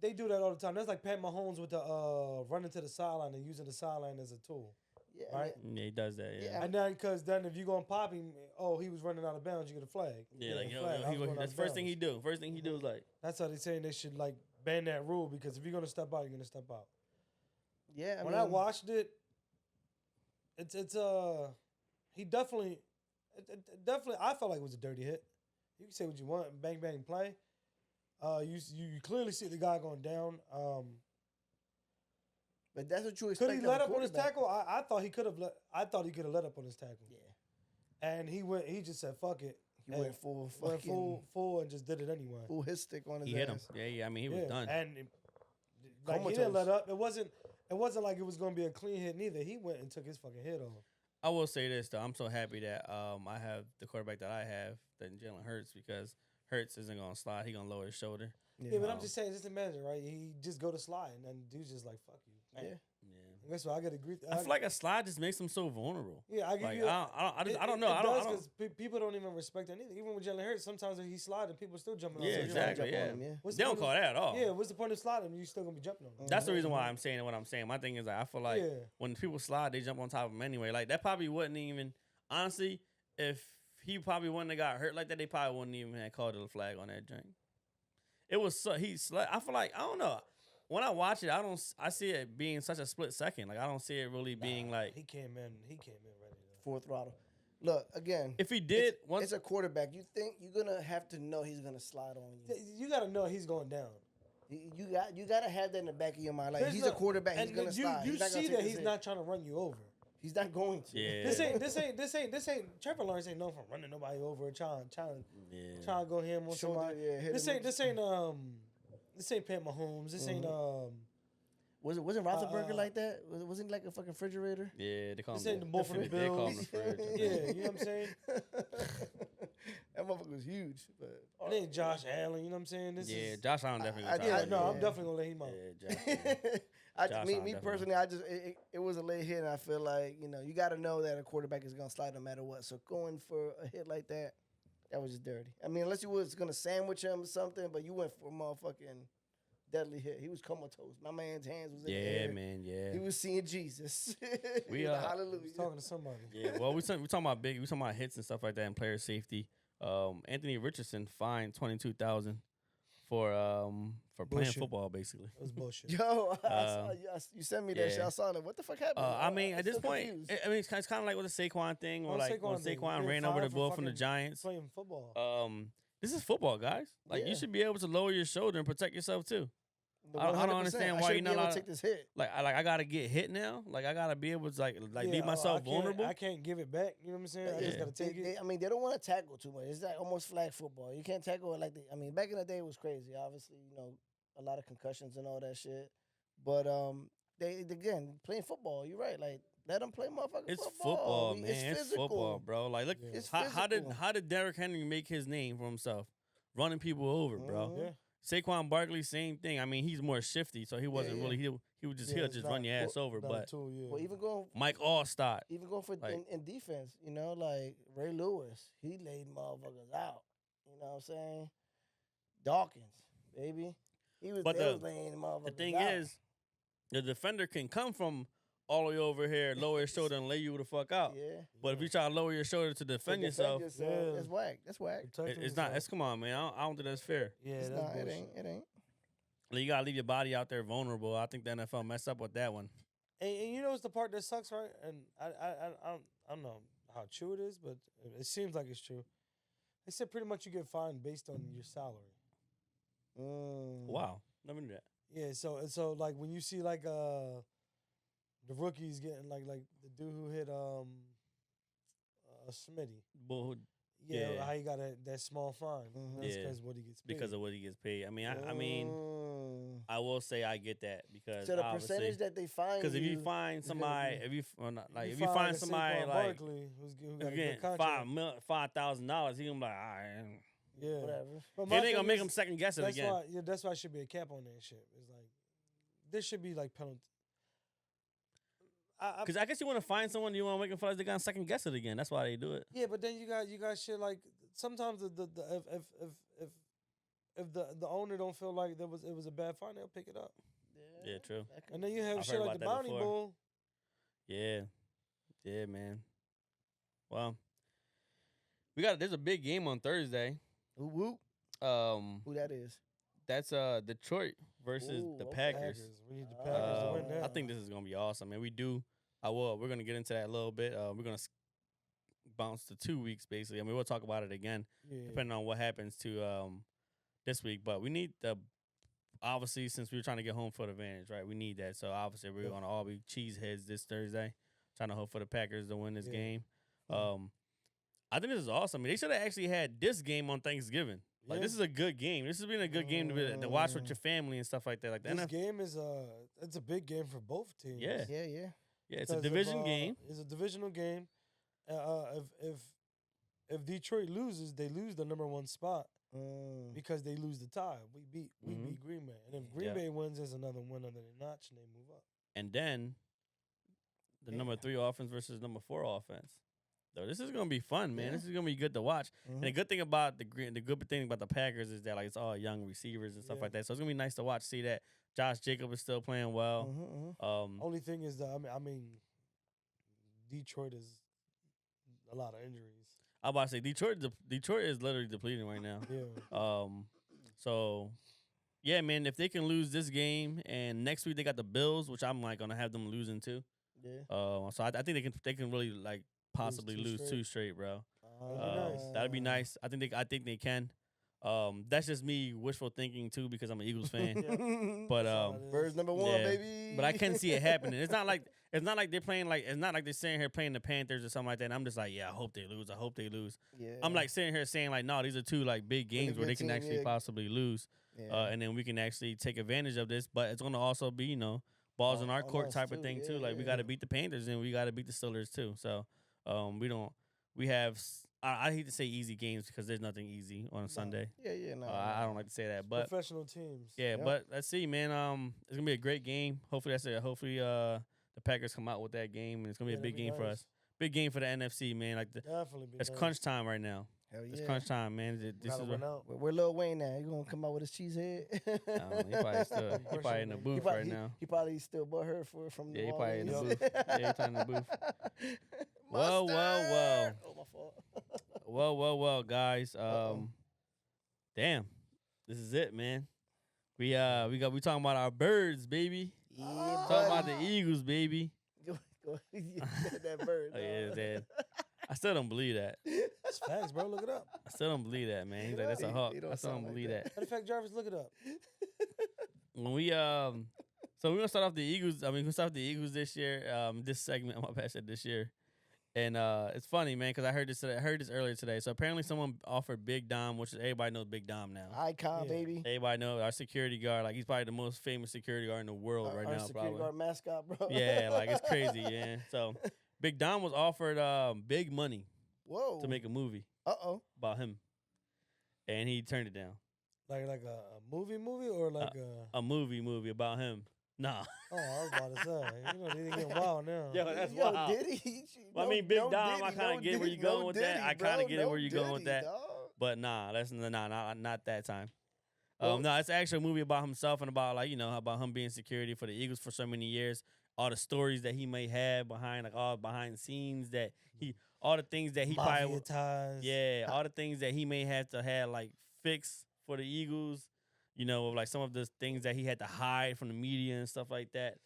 They do that all the time. That's like Pat Mahomes with the running to the sideline and using the sideline as a tool. Yeah, right? Yeah, he does that. Yeah. Yeah. And then, because then if you go and pop him, he was running out of bounds, you get a flag. Yeah, like You get a flag. I was going out that's of the first thing bounds. he do. First thing he do is like That's how they saying they should like ban that rule, because if you're gonna step out, you're gonna step out. yeah. When I watched it, he definitely, definitely. I felt like it was a dirty hit. You can say what you want, bang bang play. You clearly see the guy going down. but that's what you expect. Could he of a let up on his quarterback. tackle? I thought he could have. I thought he could have let up on his tackle. Yeah, And he went. He just said, "Fuck it." he and went full went fucking full and just did it anyway. full hit stick on his he hit him. ass. Yeah. I mean, he was done. And like, he didn't Comatose. let up. It wasn't like it was going to be a clean hit neither. He went and took his fucking head off. I will say this though, I'm so happy that I have the quarterback that I have, than Jalen Hurts, because Hurts isn't gonna slide. He gonna lower his shoulder. Yeah, but I'm just saying, just imagine, right? He just go to slide, and then dude's just like, "Fuck you." Yeah. Yeah. That's why I gotta agree. I feel like a slide just makes him so vulnerable. Yeah, I give Like you. I don't know. I don't. Because people don't even respect that either. Even with Jalen Hurts, sometimes if he sliding, people still jumping on Yeah, him. exactly. Jump on Yeah. him, yeah. What's They the don't point call of- that at all. Yeah, what's the point of sliding? You still gonna be jumping on him. That's the reason why I'm saying what I'm saying. My thing is like, I feel like Yeah. when people slide, they jump on top of him anyway. Like that probably wouldn't even, honestly, if he probably wouldn't have got hurt like that, they probably wouldn't even have called the flag on that drink. It was so I feel like I don't know. When I watch it, I see it being such a split second. Like I don't see it really being like He came in ready. To, Full throttle. Look again. if he did it's, once. it's a quarterback. You think you're gonna have to know he's gonna slide on you. you got to know he's going down. You gotta have that in the back of your mind. Like There's he's a quarterback. He's and gonna slide. You He's not gonna see take that his he's hit. not trying to run you over. He's not going to. Yeah. This ain't. Trevor Lawrence ain't known for running nobody over, trying to go ham on Shoulder, somebody. yeah, hit him. This ain't Pat Mahomes. This ain't Wasn't Roethlisberger like that? Wasn't he like a fucking refrigerator? Yeah, they call This him. ain't the Buffalo They call him Bills. the fridge. yeah, you know what I'm saying. That motherfucker was huge. But It ain't Josh Allen. You know what I'm saying. This Yeah, is. Josh Allen definitely. I gonna did- try Yeah, to no, do I'm it. definitely gonna let him out. Yeah, Josh Allen. me definitely. personally, it was a late hit, and I feel like you got to know that a quarterback is gonna slide no matter what. So going for a hit like that was just dirty. I mean, unless you was gonna sandwich him or something, but you went for motherfucking deadly hit. He was comatose. My man's hands was in the Yeah, air. man. Yeah. He was seeing Jesus. We, He was like, I hallelujah. I was talking to somebody. Yeah, well, we talking about big. We talking about hits and stuff like that and player safety. Anthony Richardson fined $22,000 for playing Bullshit. football, basically. It was bullshit. Yo, you sent me that shit. yeah. I saw that. What the fuck happened? I mean, I'm at this still point, confused. I mean, it's kind of like with the Saquon thing, or Oh, like when thing. Saquon Getting ran over the fired for ball from the fucking Giants. Playing football. This is football, guys. Like Yeah. you should be able to lower your shoulder and protect yourself too. The I don't 100%. understand I why shouldn't you're not be able allowed- to take this hit. Like I gotta get hit now. Like I gotta be able to like Yeah, leave myself I can't- vulnerable. I can't give it back. You know what I'm saying? I just Yeah. gotta take it. I mean, they don't want to tackle too much. It's like almost flag football. You can't tackle it like I mean, back in the day it was crazy. Obviously, a lot of concussions and all that shit. But they again playing football. You're right. Like let them play motherfucking It's football. football, I mean, man. It's It's physical. football, bro. Like look, Yeah. It's how physical. did Derrick Henry make his name for himself? Running people over, bro. Mhm. Yeah. Saquon Barkley, same thing. I mean, he's more shifty, so he wasn't yeah. really he would just Yeah, he'll it's just not- run your ass over. Not a But tool, yeah. Well, even going Mike Allstott, for Like- in defense, like Ray Lewis, he laid motherfuckers out. You know what I'm saying? Dawkins, baby, he was But laying motherfuckers the thing out. is, the defender can come from all the way over here, lower his shoulder, and lay you the fuck out. yeah. But if you try to lower your shoulder to defend yourself, Yeah. That's whack. That's whack. Protect it's not. himself. It's come on, man. I don't think that's fair. Yeah, It's that's not. It bullshit. ain't. It ain't. Like, you gotta leave your body out there vulnerable. I think the NFL messed up with that one. And you know what's the part that sucks, right? And I don't know how true it is, but it seems like it's true. They said pretty much you get fined based on your salary. Wow, never knew that. Yeah, so like when you see like the rookies getting like the dude who hit Smitty. But Yeah, how he got that small fine. That's Yeah. because what he gets paid. because of what he gets paid. I mean, I will say I get that because So the obviously, percentage that they find because if you you, find somebody, you- if you well, not, like if find you find a somebody Saquon like Barkley who got a again good contract. $5,000, he gonna be like, all right. Yeah, whatever. But It my ain't thing gonna make is, him second guess it That's again. why. Yeah, that's why it should be a cap on that shit. It's like there should be like penalty. Because I guess you want to find someone, you want to make them feel like they're gonna second guess it again. That's why they do it. Yeah, but then you got shit like sometimes if the owner don't feel like it was a bad fine, they'll pick it up. Yeah, true. And then you have I've shit heard like the about that bounty before. bowl. Yeah, man. Well, there's a big game on Thursday. Who Who that is? That's Detroit versus Ooh, the okay. Packers. We need the Packers to win that. I think this is gonna be awesome, man. We're gonna get into that a little bit. We're gonna bounce to 2 weeks basically. I mean, we'll talk about it again Yeah. depending on what happens to this week. But we need obviously, since we were trying to get home field advantage, right? We need that. So obviously we're gonna all be cheeseheads this Thursday, trying to hope for the Packers to win this game. I think this is awesome. I mean, they should have actually had this game on Thanksgiving. Like this is a good game. This has been a good game to watch with your family and stuff like that. Like This game is it's a big game for both teams. Yeah. Yeah. Yeah, it's a Because division game. It's a divisional game. If Detroit loses, they lose the number 1 spot because they lose the tie. We beat Green Bay, and if Green Bay wins, there's another win under the notch, and they move up. And then the number 3 offense versus number 4 offense. So this is gonna be fun, man. Yeah. This is gonna be good to watch. And the good thing about the good thing about the Packers is that like it's all young receivers and stuff like that. So it's gonna be nice to watch. See that Josh Jacobs is still playing well. Only thing is that I mean, Detroit is a lot of injuries. I'm about to say Detroit is literally depleting right now. Yeah. So yeah, man. If they can lose this game and next week they got the Bills, which I'm like gonna have them losing too. Yeah. So I think they can really like possibly lose 2 straight, bro. That'd be nice. I think they can. That's just me wishful thinking too because I'm an Eagles fan. But Birds number 1, yeah. baby. But I can see it happening. It's not like they're playing like it's not like they're sitting here playing the Panthers or something like that. And I'm just like, yeah, I hope they lose. I hope they lose. Yeah. I'm like sitting here saying like, no, these are 2 like big games where good they can team, actually yeah. possibly lose. Yeah. And then we can actually take advantage of this. But it's gonna also be balls in our on court us type of too. thing Yeah, too. Like we yeah. got to beat the Panthers and we got to beat the Steelers too. So we have. I hate to say easy games because there's nothing easy on a Sunday. Yeah. No. I don't like to say that, but Professional teams. yeah, Yep. but let's see, man. It's gonna be a great game. Hopefully Hopefully the Packers come out with that game, and it's gonna be a Yeah, big that'd be game for nice. us. Big game for the NFC, man. Like Definitely. it's crunch time right now. Hell It's yeah. crunch time, man. This Gotta is win what. out. Where Lil Wayne at? You gonna come out with his cheese head? He probably still. He probably in the booth right now. He probably still butthurt from Yeah, New he probably in the Orleans. booth. Yeah, he probably in the booth. Whoa, whoa, Mustard! Oh, my fault. Whoa, guys. Damn, this is it, man. We talking about our birds, baby. Yeah, Talking about buddy. the Eagles, baby. that bird. Oh yeah, dog. Dad. I still don't believe that. It's facts, bro. Look it up. I still don't believe that, man. He's like, that's a He- hawk. he don't I still sound don't like believe that. that. Matter of fact, Jarvis, look it up. When we so we're gonna start off the Eagles. I mean, we're gonna start off the Eagles this year. This segment, my bad, said this year, and it's funny, man, because I heard this earlier today. So apparently, someone offered Big Dom, which is everybody knows Big Dom now. Icon, Yeah. baby. Everybody knows our security guard. Like he's probably the most famous security guard in the world right Our now, security probably. guard mascot, bro. Yeah, like it's crazy, yeah. So Big Dom was offered big money Whoa. to make a movie Uh-oh. about him, and he turned it down. Like a movie or like a. A movie about him. Nah. Oh, I was about to say. You know, they getting wild now. Yo, that's Yo, wild. Diddy. Well, I mean, Big Dom, I kinda get where you going with that. I kinda get it where you going with that. Dog. But nah, that's not that time. Well- No, it's actually a movie about himself and about about him being security for the Eagles for so many years. All the stories that he may have behind, like all behind the scenes all the things that he Mafia probably, ties. yeah, all the things that he may have to have like fix for the Eagles. Like some of the things that he had to hide from the media and stuff like that.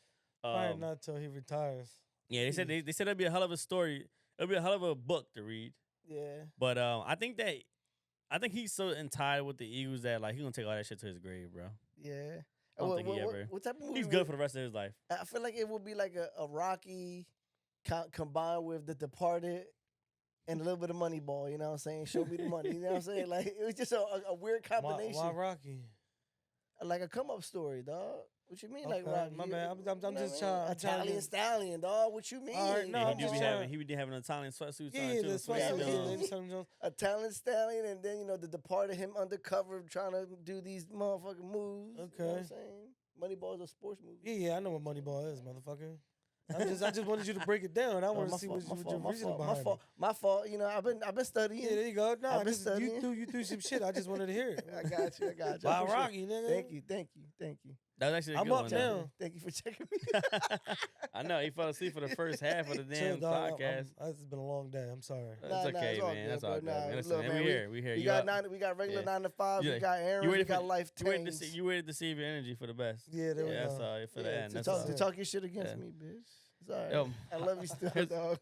Probably not till he retires. Yeah, they said it'd be a hell of a story. It'll be a hell of a book to read. Yeah. But I think he's so entitled with the Eagles that like he's gonna take all that shit to his grave, bro. Yeah. I don't think he ever. What type of movie? He's good for the rest of his life. I feel like it would be like a Rocky combined with The Departed and a little bit of Moneyball. You know what I'm saying? Show me the money. You know what I'm saying? Like it was just a weird combination. Why Rocky? Like a come up story, dog. What you mean, like Okay, Rocky? my You- bad. I'm you know just what I mean? trying- I'm trying to Italian get- stallion, dog. What you mean? All right, no, Yeah, I'm just trying- he be having an Italian sweatsuit. Yeah, on, the too. That's what he sweatsuit. be Yeah, doing. Lady Summer Jones. A talent stallion, and then The Departed, him undercover trying to do these motherfucking moves. You know what I'm Okay. saying? Moneyball is a sports movie. Yeah, I know what Moneyball is, motherfucker. I just wanted you to break it down. I want to see what your reasoning behind it. My fault. You know, I've been studying. Yeah, there you go. No, I've been you studying. threw some shit. I just wanted to hear it. I got you. I Wow, appreciate it. Rocky, nigga. Thank you. That was actually a I'm good up one. now. Thank you for checking me. I know he fell asleep for the first half of the Chill, damn dog. podcast. It's been a long day. I'm sorry. It's Nah, okay, it's all man. good, That's bro. all good, Nah, man. Listen, look, man, man, we here. We We got up. we got regular Yeah. 9 to 5. You- We got You errands. We waited got for- life You waited to things. see. You waited to save your energy for the best. Yeah, there we Yeah, that's go. all for the end. to That's talk, all. to talk your shit against Yeah. me, bitch. It's all right. Yo, I love you still, here's- dog.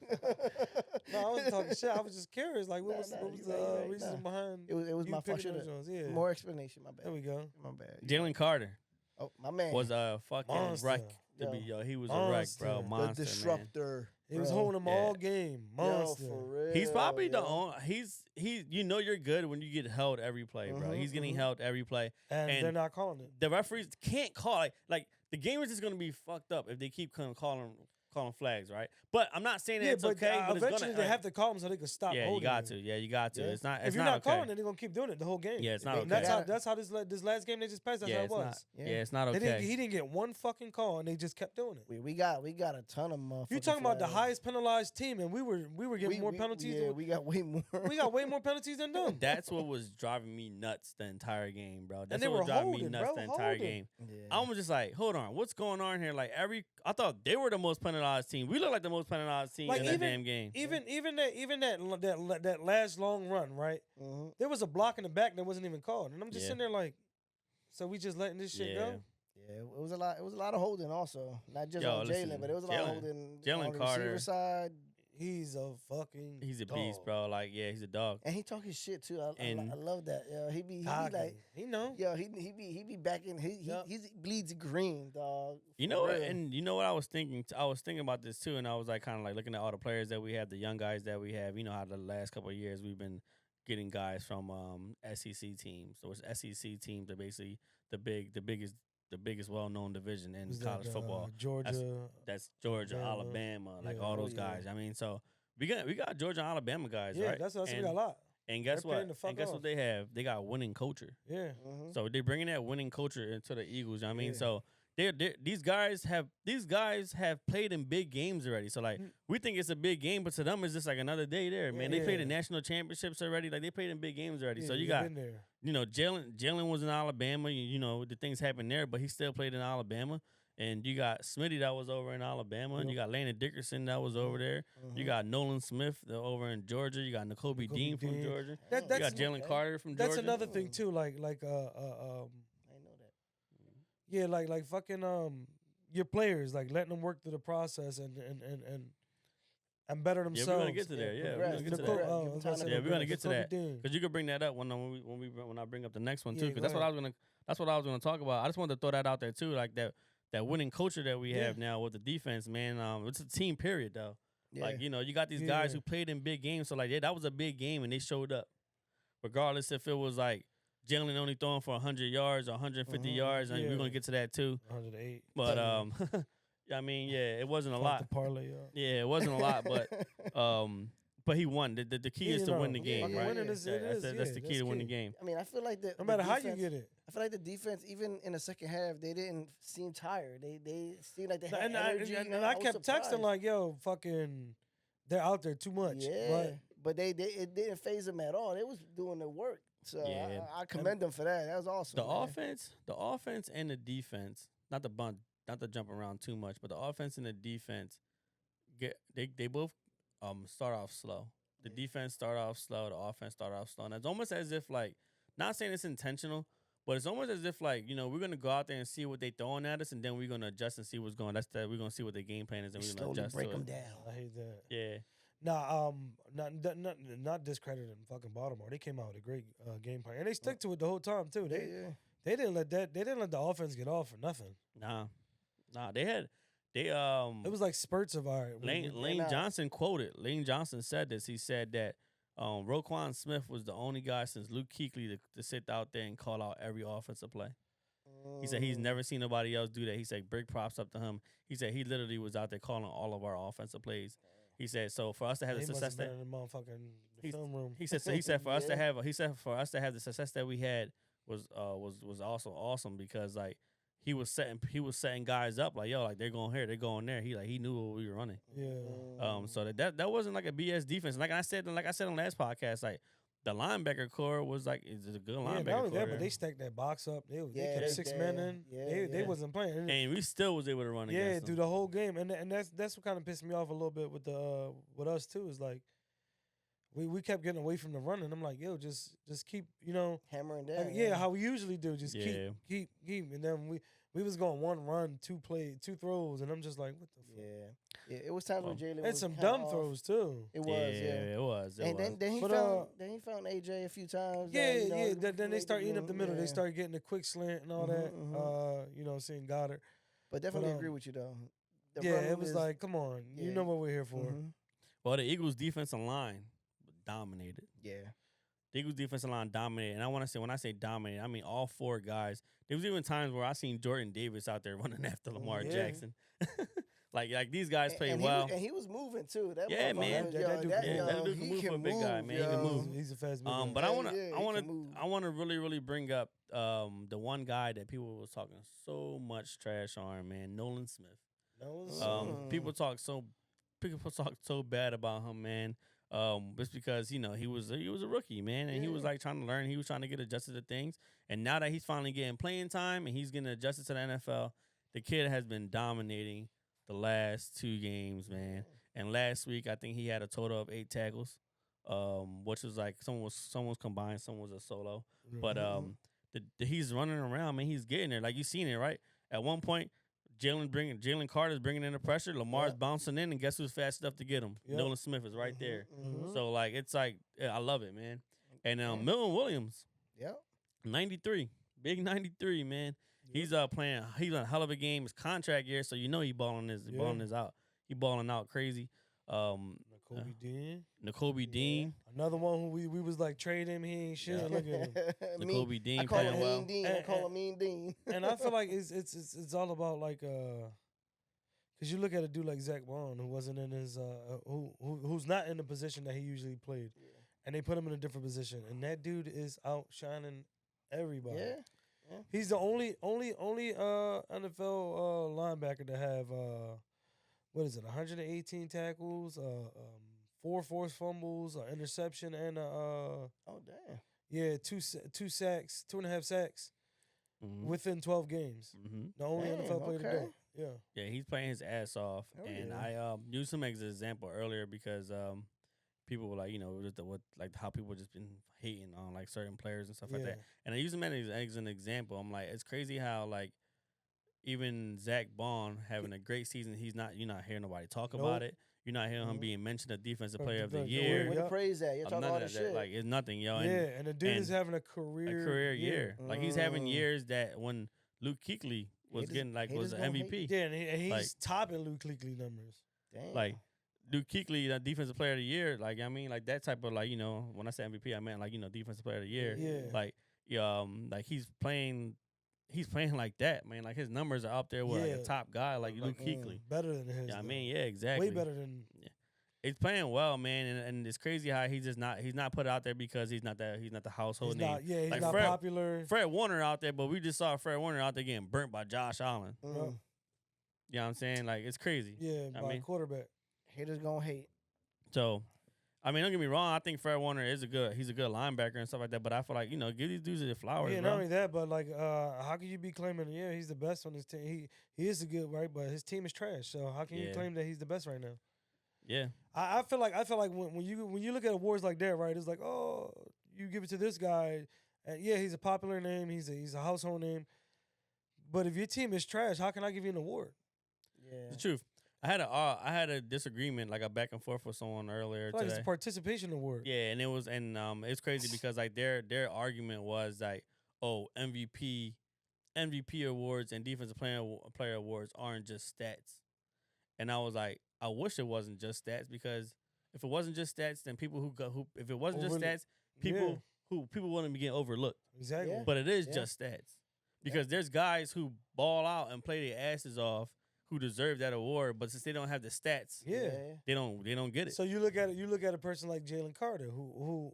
No, I wasn't talking shit. I was just curious. Like, what Nah, was, nah, what was you the right, you right, reason nah. behind It was you my fault. picking Should've- those Jones? Yeah. More explanation. My There we bad. go. My bad. Jalen Carter Oh, my man. was a fucking Monster. wreck. Yo. He was a wreck, bro. Monster. the Monster, man. disruptor. He was bro. holding them Yeah. all game. Monster. Yo, for real. He's probably the yo. only. You know you're good when you get held every play, bro. Mhm, He's getting mhm. held every play. and and- they're not calling it. The referees can't call like the game is just gonna be fucked up if they keep calling flags, right? But I'm not saying that it's okay. But it's eventually gonna, they have to call them so they can stop. Yeah, you holding got it. to. Yeah, you got to. Yeah. It's not. It's If you're not not okay. calling it, they're gonna keep doing it the whole game. Yeah, it's not They- okay. And gotta- that's how this last game they just passed. That's yeah, how it it's was. not. Yeah. Yeah, it's not He okay. didn't get one fucking call, and they just kept doing it. We got a ton of motherfuckers. You talking about the highest penalized team, and we were getting more penalties. Yeah, we got way more. we got way more penalties than them. That's what was driving me nuts the entire game, bro. That's they what was were driving me holding, nuts bro, the entire holding. game. Yeah. I was just like, hold on, what's going on here? Like I thought they were the most penalized team. We look like the most penalized team Like, in that damn game. Even that last long run, right? Mhm. There was a block in the back that wasn't even called, and I'm just Yeah. sitting there like, so we just letting this shit Yeah. go? Yeah, it was a lot. It was a lot of holding also, not just Yo, on listen, Jalen, but it was a lot of Jalen- holding Jalen on the Carter- receiver side. He's a fucking He's a dog. beast, bro. Like, yeah, he's a dog. And he talking shit too. I And- love that. He be Cocky. like, he know. yo, he be back in. He bleeds green, dog. You for know what? real. And you know what I was thinking? I was thinking about this too, and I was like, kind of like looking at all the players that we have, the young guys that we have. You know how the last couple of years we've been getting guys from SEC teams. So it's SEC teams are basically the biggest well-known division in Was that, college football. Georgia. That's Georgia, Alabama, like all those guys. I mean, so we got Georgia and Alabama guys, Yeah, right? that's what I said. We And- got a lot. And guess They're paying what? the fuck And guess off. what they have? They got winning culture. Yeah. Mhm. So they're bringing that winning culture into the Eagles. You know what I mean, Yeah. so these guys have played in big games already. So like we think it's a big game, but to them it's just like another day there, man. They played in national championships already. Like they played in big games already. Yeah, so you they've got been there. Jalen was in Alabama. You know the things happened there, but he still played in Alabama. And you got Smitty that was over in Alabama. And you got Landon Dickerson that was over there. You got Nolan Smith over in Georgia. You got N'Kobe Dean from Georgia. You got Jalen Carter from Georgia. That's another thing too. Like I know that. yeah, like fucking your players, like letting them work through the process and better themselves. Yeah, we're gonna get to there. Yeah, we're gonna get to that. Yeah, we're gonna get to that because you could bring that up when I bring up the next one too. Because that's what I was gonna talk about. I just wanted to throw that out there too, like that winning culture that we have now with the defense, man. It's a team period though. Yeah. Like you got these guys who played in big games, so like that was a big game and they showed up, regardless if it was like Jalen only throwing for 100 yards or 150 yards, and we're gonna get to that too. 108. But I mean, it wasn't a lot. The parlay up. Yeah, it wasn't a lot, but he won. The key is to win the game, right? Winning is, That's the key to win the game. I mean, I feel like no matter how you get it. I feel like the defense, even in the second half, they didn't seem tired. They seemed like they had energy. And I kept texting like, "Yo, fucking, they're out there too much." Yeah, but it didn't phase them at all. They was doing the work. So I commend them for that. That was awesome. The offense and the defense, not to jump around too much, but the offense and the defense they both start off slow. The defense start off slow, the offense start off slow. And it's almost as if like, not saying it's intentional, but it's almost as if like, we're gonna go out there and see what they throwing at us, and then we're gonna adjust and see what's going. We're gonna see what their game plan is, and we're gonna slowly adjust break to them it. down. I hate that. Yeah. Nah, not discrediting fucking Baltimore. They came out with a great game plan, and they stuck to it the whole time too. They didn't let the offense get off for nothing. Nah, they it was like spurts of our Lane Johnson quoted. Lane Johnson said this. He said that Roquan Smith was the only guy since Luke Kuechly to sit out there and call out every offensive play. He said he's never seen nobody else do that. He said big props up to him. He said he literally was out there calling all of our offensive plays. He said so for us to have the success that in the motherfucking film room. He said for us to have the success that we had was also awesome because like he was setting guys up like, yo, like they're going here, they're going there. He knew what we were running. Yeah. So that wasn't like a BS defense. Like I said on last podcast, like the linebacker core was like it's a good linebacker. Not only core that, but they stacked that box up. They kept 6 men in. They wasn't playing. And we still was able to run against them. through the whole game. And that's what kind of pissed me off a little bit with us too, is like we kept getting away from the running. I'm like, yo, just keep, hammering down. how we usually do. Just keep. And then we was going one run, 2 throws, and I'm just like, what the fuck? Yeah, it was times when Jalen and was some kinda dumb off. throws too. It was, it was. And then he found AJ a few times. Then they start eating up the middle. They start getting a quick slant and all that. Seeing Goddard. But definitely agree with you though. It was like, come on, you know what we're here for. Well, the Eagles' defensive line dominated. Yeah. The Eagles' defensive line dominated. And I want to say, when I say dominated, I mean all 4 guys. There was even times where I seen Jordan Davis out there running after Lamar Jackson. like these guys played well. And he was moving too. That man. That dude can move for a big guy, man. He can move. He's a fast mover. But I want to really bring up the one guy that people was talking so much trash on, man, Nolan Smith. People talk so bad about him, man. Just because he was a rookie, man, and he was like trying to learn. He was trying to get adjusted to things, and now that he's finally getting playing time and he's getting adjusted to the NFL, the kid has been dominating the last 2 games, man. And last week, I think he had a total of 8 tackles, which was like some was combined, some was a solo. But he's running around, man. He's getting there. Like you seen it, right? At one point, Jalen Carter's bringing in the pressure. Lamar's bouncing in, and guess who's fast enough to get him? Nolan Smith is right there. So like it's like I love it, man. And Milton Williams, 93, big 93, man. He's playing. He's on a hell of a game. His contract year, so he balling out. He balling out crazy. N'Kobe Dean. Another one who we was like trade him. He ain't shit. Look at him. N'Kobe Dean I call playing him well. Mean Dean. I call him Mean Dean. And I feel like it's all about like because you look at a dude like Zach Bond who wasn't in his who's not in the position that he usually played, and they put him in a different position, and that dude is outshining everybody. Yeah. He's the only NFL linebacker to have what is it? 118 tackles, 4 forced fumbles, an interception, and Oh damn. yeah, two sacks, 2.5 sacks Mhm. within 12 games. Mhm. The only Damn, NFL player to do okay. it. Yeah. Yeah, he's playing his ass off, Oh, and yeah. I used him as an example earlier because people were like, just how people just been hating on like certain players and stuff like that, and I use him as an example. I'm like, it's crazy how like even Zach Bond having a great season, you're not hearing nobody talk about Nope. it. You're not hearing him Mhm. being mentioned a defensive Or player of the defensive year. player. Where the Yep. praise at? You're talking None all of this that. shit. Like it's nothing, yo. Yeah, and the dude is and having a a career career year. Like he's having Mm. years that when Luke Kuechly was Haters- getting like was haters an gonna MVP. hate. Yeah, and he's Like- topping Luke Kuechly numbers. Damn. Like Luke Kuechly, the defensive player of the year. Like I mean, like that type of like when I say MVP, I meant like defensive player of the year. Yeah. Like he's playing like that, man. Like his numbers are up there with like Yeah. a top guy like Luke Kuechly. Better than his. Yeah, I though. mean, yeah, exactly. way better than. He's playing well, man, and it's crazy how he's not put out there because he's not the household He's name. not. Yeah, he's Like not Fred- popular. Fred Warner out there, but we just saw Fred Warner out there getting burnt by Josh Allen. Mm. Yeah. You know what I'm saying? Like it's crazy. Yeah, I by mean- quarterback. Haters gonna hate. So, I mean, don't get me wrong. I think Fred Warner he's a good linebacker and stuff like that. But I feel like give these dudes their flowers, Yeah, bro. not only that, but like, how can you be claiming? Yeah, he's the best on his team. He is a good right, but his team is trash. So how can you Yeah. claim that he's the best right now? Yeah, I feel like when you look at awards like that, right? It's like, oh, you give it to this guy, and yeah, he's a popular name. He's a household name. But if your team is trash, how can I give you an award? Yeah. the truth. I had a disagreement, like a back and forth with someone earlier I feel like it's today. a participation award. Yeah, and it's crazy because like their argument was like, oh, MVP awards and defensive player awards aren't just stats, and I was like, I wish it wasn't just stats because if it wasn't just stats, then people if it wasn't just Overlook- stats, people wouldn't be getting overlooked. Exactly. Yeah. But it is Yeah. just stats because there's guys who ball out and play their asses off who deserve that award, but since they don't have the stats, Yeah. they don't get it. So you look at a person like Jalen Carter who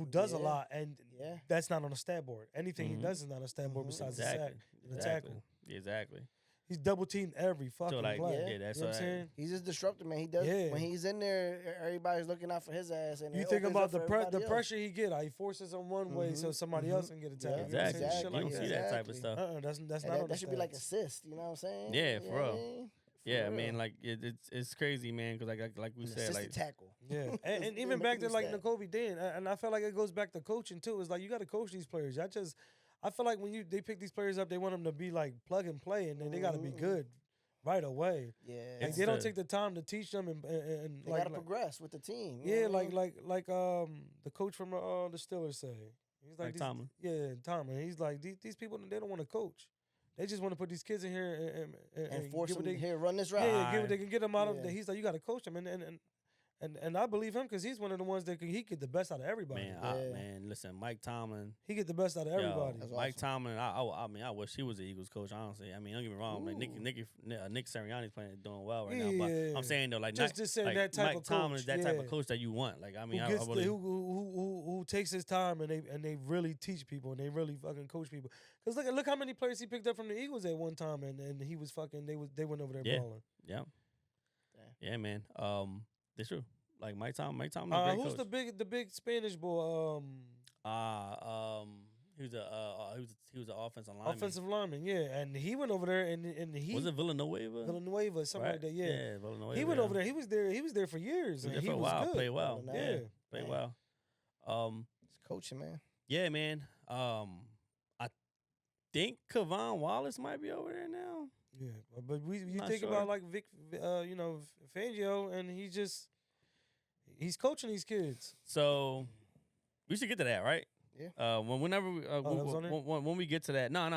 does a Yeah. lot, and Yeah. that's not on a stat board. Anything he Mhm. does is not on a stat board Mhm. besides exactly, the sack and the exactly, tackle. exactly. He's double teamed every fucking So like, play. yeah, that's You know what what I'm saying? He's just disruptive, man. He does Yeah. when he's in there. Everybody's looking out for his ass. And You it think opens about up the for everybody else. pressure he get. He forces on one way so Mhm, somebody mhm. else can get a tackle. Yeah, You know what I'm saying? Exactly. Shit You like don't that. see that type of Exactly. stuff. That's And not on that should be like stats. assist. You know what I'm saying? Yeah, for real. For Yeah, I real. mean, like it's crazy, man. Because like we An said, assisted like tackle. Yeah, and It's even making back to the like stat. N'Kobe Dean, and I feel like it goes back to coaching too. It's like you got to coach these players. I feel like when they pick these players up, they want them to be like plug and play, and then they got to be Mhm. good right away. Yeah. Like It's they don't the- take the time to teach them and They like, gotta progress with the team. you yeah, know what I mean? like the coach from the Steelers say. He's Like Tomlin. Yeah, Tomlin. He's like these people. They don't want to coach. They just want to put these kids in here and force give what them they, here, run this yeah, route. yeah, give what they can get them out of. Yeah. He's like, you got to coach them, and I believe him because he's one of the ones that he get the best out of everybody. man, Yeah. man, listen, Mike Tomlin. He get the best out of Yo, everybody. That's Mike awesome. Tomlin. I mean, I wish he was the Eagles coach. Honestly, I mean, don't get me wrong. Like Ooh. Nick Sirianni's doing well right now. But Yeah. I'm saying though, like Just saying like that type Mike of Tomlin coach, is that type of yeah. coach that you want. Like I mean, who I gets really, who takes his time and they really teach people and they really fucking coach people. Because look how many players he picked up from the Eagles at one time and he was fucking they went over there Yeah. balling. yeah, Damn. yeah, man. That's true. Like Mike Tomlin is a great Who's coach. the big Spanish boy? He was an offensive lineman. Offensive lineman, yeah, and he went over there and he Was it Villanueva? Villanueva, something Right? like that. Yeah, Villanueva. he went yeah. over there. He was there for years. He was and there for a while. good. Played well. Oh, Yeah, Yeah. played Man. well. It's coaching, man. Yeah, man. I think Kevon Wallace might be over there now. Yeah, but you Not think sure. about like Fangio, and he's coaching these kids. So we should get to that, right? Yeah. Whenever we, that was on there? when we get to that, no. It's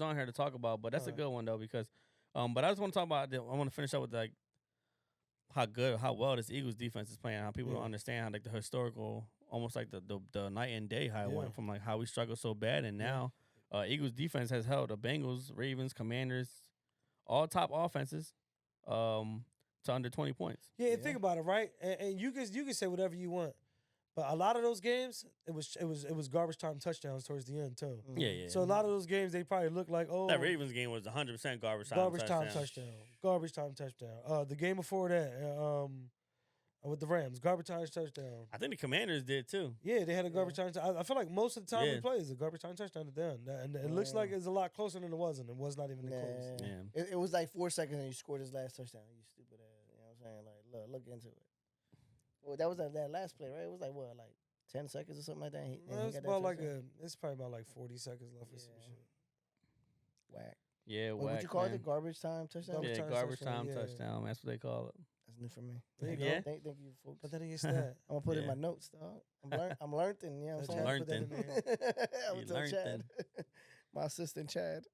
on here to talk about, but that's a Alright. good one though because, but I just want to talk about. I want to finish up with like how well this Eagles defense is playing. How people Yeah. don't understand how like the historical, almost like the night and day how it Yeah. went from like how we struggled so bad and now, Eagles defense has held the Bengals, Ravens, Commanders, all top offenses, to under 20 points. Yeah, and Yeah. think about it, right? And you can say whatever you want, But a lot of those games, it was garbage time touchdowns towards the end too. Yeah. So a lot of those games, they probably look like, oh, That Ravens game was 100% garbage time touchdown. Garbage time touchdown. The game before that, with the Rams, garbage time touchdown. I think the Commanders did too. Yeah, they had a garbage time. I feel like most of the time Yeah. we play is a garbage time touchdown to them, and it looks like it's a lot closer than it wasn't. It was not even close. Yeah. It was like 4 seconds and you scored his last touchdown. You stupid ass. You know what I'm saying? Like, look into it. Well, that was that last play, right? It was like what, like 10 seconds or something like that. And he It's got that about like touchdown? it's probably about like 40 seconds left or some Yeah. shit. Whack. Yeah, What whack, you call man. it? Garbage time touchdown? Garbage Yeah, time garbage touchdown, time yeah. touchdown. That's what they call it. That's new for me. There you Yeah. go. Thank you, folks. But then against that, I'm gonna put it in Yeah. my notes, dog. I'm learning, you know what I'm Chad saying? put that in Learned there. I'm You gonna tell learned Chad. My assistant Chad.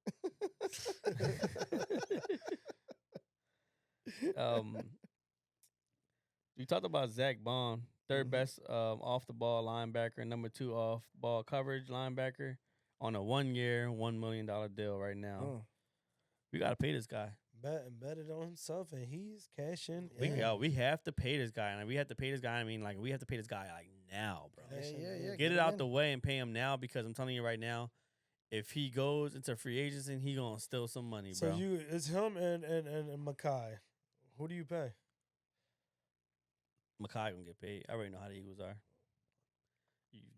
You talked about Zach Bond, third best off the ball linebacker, number 2 off ball coverage linebacker on a 1-year, $1 million deal right now. Mm. We gotta pay this guy. betted on himself, and he's cashing. We have to pay this guy, and we have to pay this guy. I mean, like we have to pay this guy like now, bro. Yeah. Get it out the way and pay him now, because I'm telling you right now, if he goes into free agency, he gonna steal some money, So bro. it's him and McCain. Who do you pay? Makai gonna get paid. I already know how the Eagles are.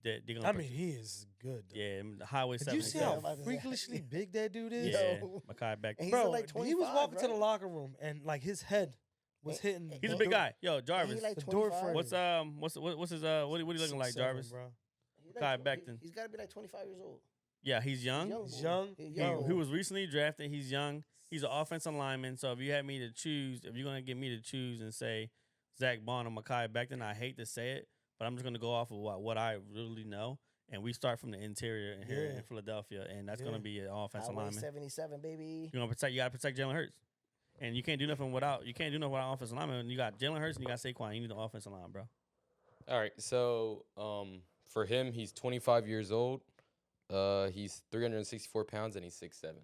They're gonna I mean, he is good. Though. yeah, the Highway Did 7. you see how Yeah. freakishly big that dude is? Yeah, Yo. Makai back. And he's Bro, like he was 25, walking to the right? locker room, and like his head was hitting. He's the a big door. guy. Yo, Jarvis. He like The door 25. frame. What's his what he looking like, 6'7", Jarvis? bro. He's Kai like, Becton. He's got to be like 25 years old. Yeah, he's young. He's boy. young. He He, young. he was recently drafted. He's young. He's an offensive lineman. So if you had me to choose, if you're gonna get me to choose and say Zach Bond or Makai Becton, I hate to say it, but I'm just gonna go off of what I really know. And we start from the interior in here Yeah. in Philadelphia, and that's Yeah. gonna be an offensive Highway lineman. 77, baby. You're gonna protect. You gotta protect Jalen Hurts, and you can't do nothing without. You can't do nothing without offensive lineman. You got Jalen Hurts and you got Saquon. You need the offensive line, bro. All right, so for him, he's 25 years old. He's 364 pounds and he's 6'7".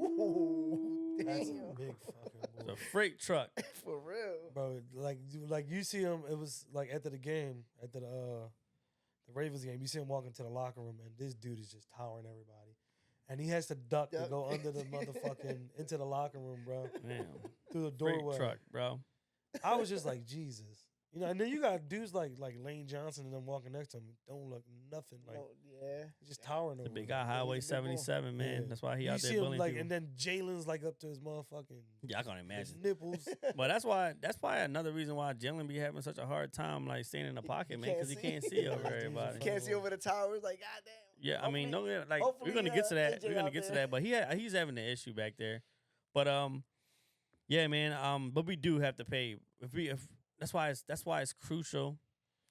Whoa, That's a damn. big fucking It's boy. a freight truck. For real. Bro, like you see him. It was like after the game, after the Ravens game. You see him walking to the locker room, and this dude is just towering everybody, and he has to duck to Duck. go under the motherfucking into the locker room, bro, Damn, through the freight doorway. truck, bro. I was just like, Jesus, you know. And then you got dudes like Lane Johnson and them walking next to him. Don't look nothing like No, yeah. he's just towering The over. big him. guy, Highway he's a big boy. 77, man. Yeah. That's why he You out see there him bullying like, people. and then Jalen's like up to his motherfucking Yeah, I can his imagine. nipples. But that's why another reason why Jalen be having such a hard time like staying in the pocket, man, because he can't can't see. see over Yeah, everybody. dude, Can't see over the towers. Like, goddamn. Yeah, I mean, Hopefully- don't get like hopefully, we're gonna get to that. AJ We're gonna out get to there. that. But he's having an issue back there. But yeah, man. But we do have to pay. If that's why it's crucial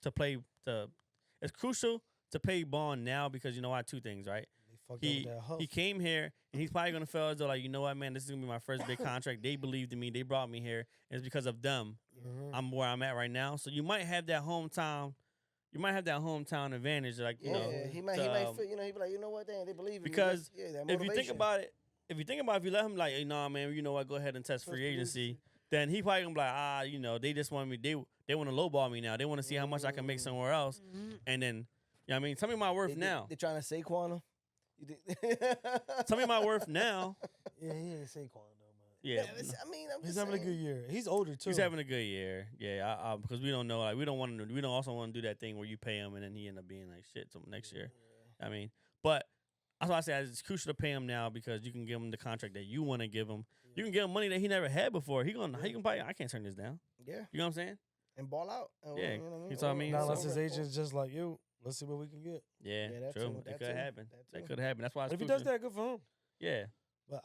to play to. It's crucial to pay Bond now because you know why? Two things, right? They fucked up He with that huff. he came here and he's probably gonna feel as though like, you know what, man, this is gonna be my first big contract. They believed in me. They brought me here. And it's because of them. Mhm. I'm where I'm at right now. So you might have that hometown. You might have that hometown advantage, like you Yeah, know. he might feel, he be like, you know what, damn, they believe in me. Because Yeah, that if you think motivation. about it, if you let him like, hey, nah, man, you know what, go ahead and test free agency, then he probably gonna be like, you know, they just want me, they want to lowball me now. They want to see how much I can make somewhere else, and then, you know what I mean, tell me my worth now. They trying to Saquon him. You think- Tell me my worth now. Yeah, he ain't Saquon though, man. Yeah, I mean, I'm He's just having a saying. good year. He's older too. he's having a good year. Yeah, because we don't know, like we don't also want to do that thing where you pay him and then he end up being like shit next year. I mean, but that's why I say it's crucial to pay him now because you can give him the contract that you want to give him. You can give him money that he never had before. He can probably, I can't turn this down. Yeah, You know what I'm saying? and ball out. Yeah, you know what I mean? you know what I mean? Not So- unless his agent's just like, yo, let's see what we can get. Yeah, Yeah, that true. too, That that could too, happen. that That too. could happen. That's why it's If he does crucial. that, good for him. Yeah. But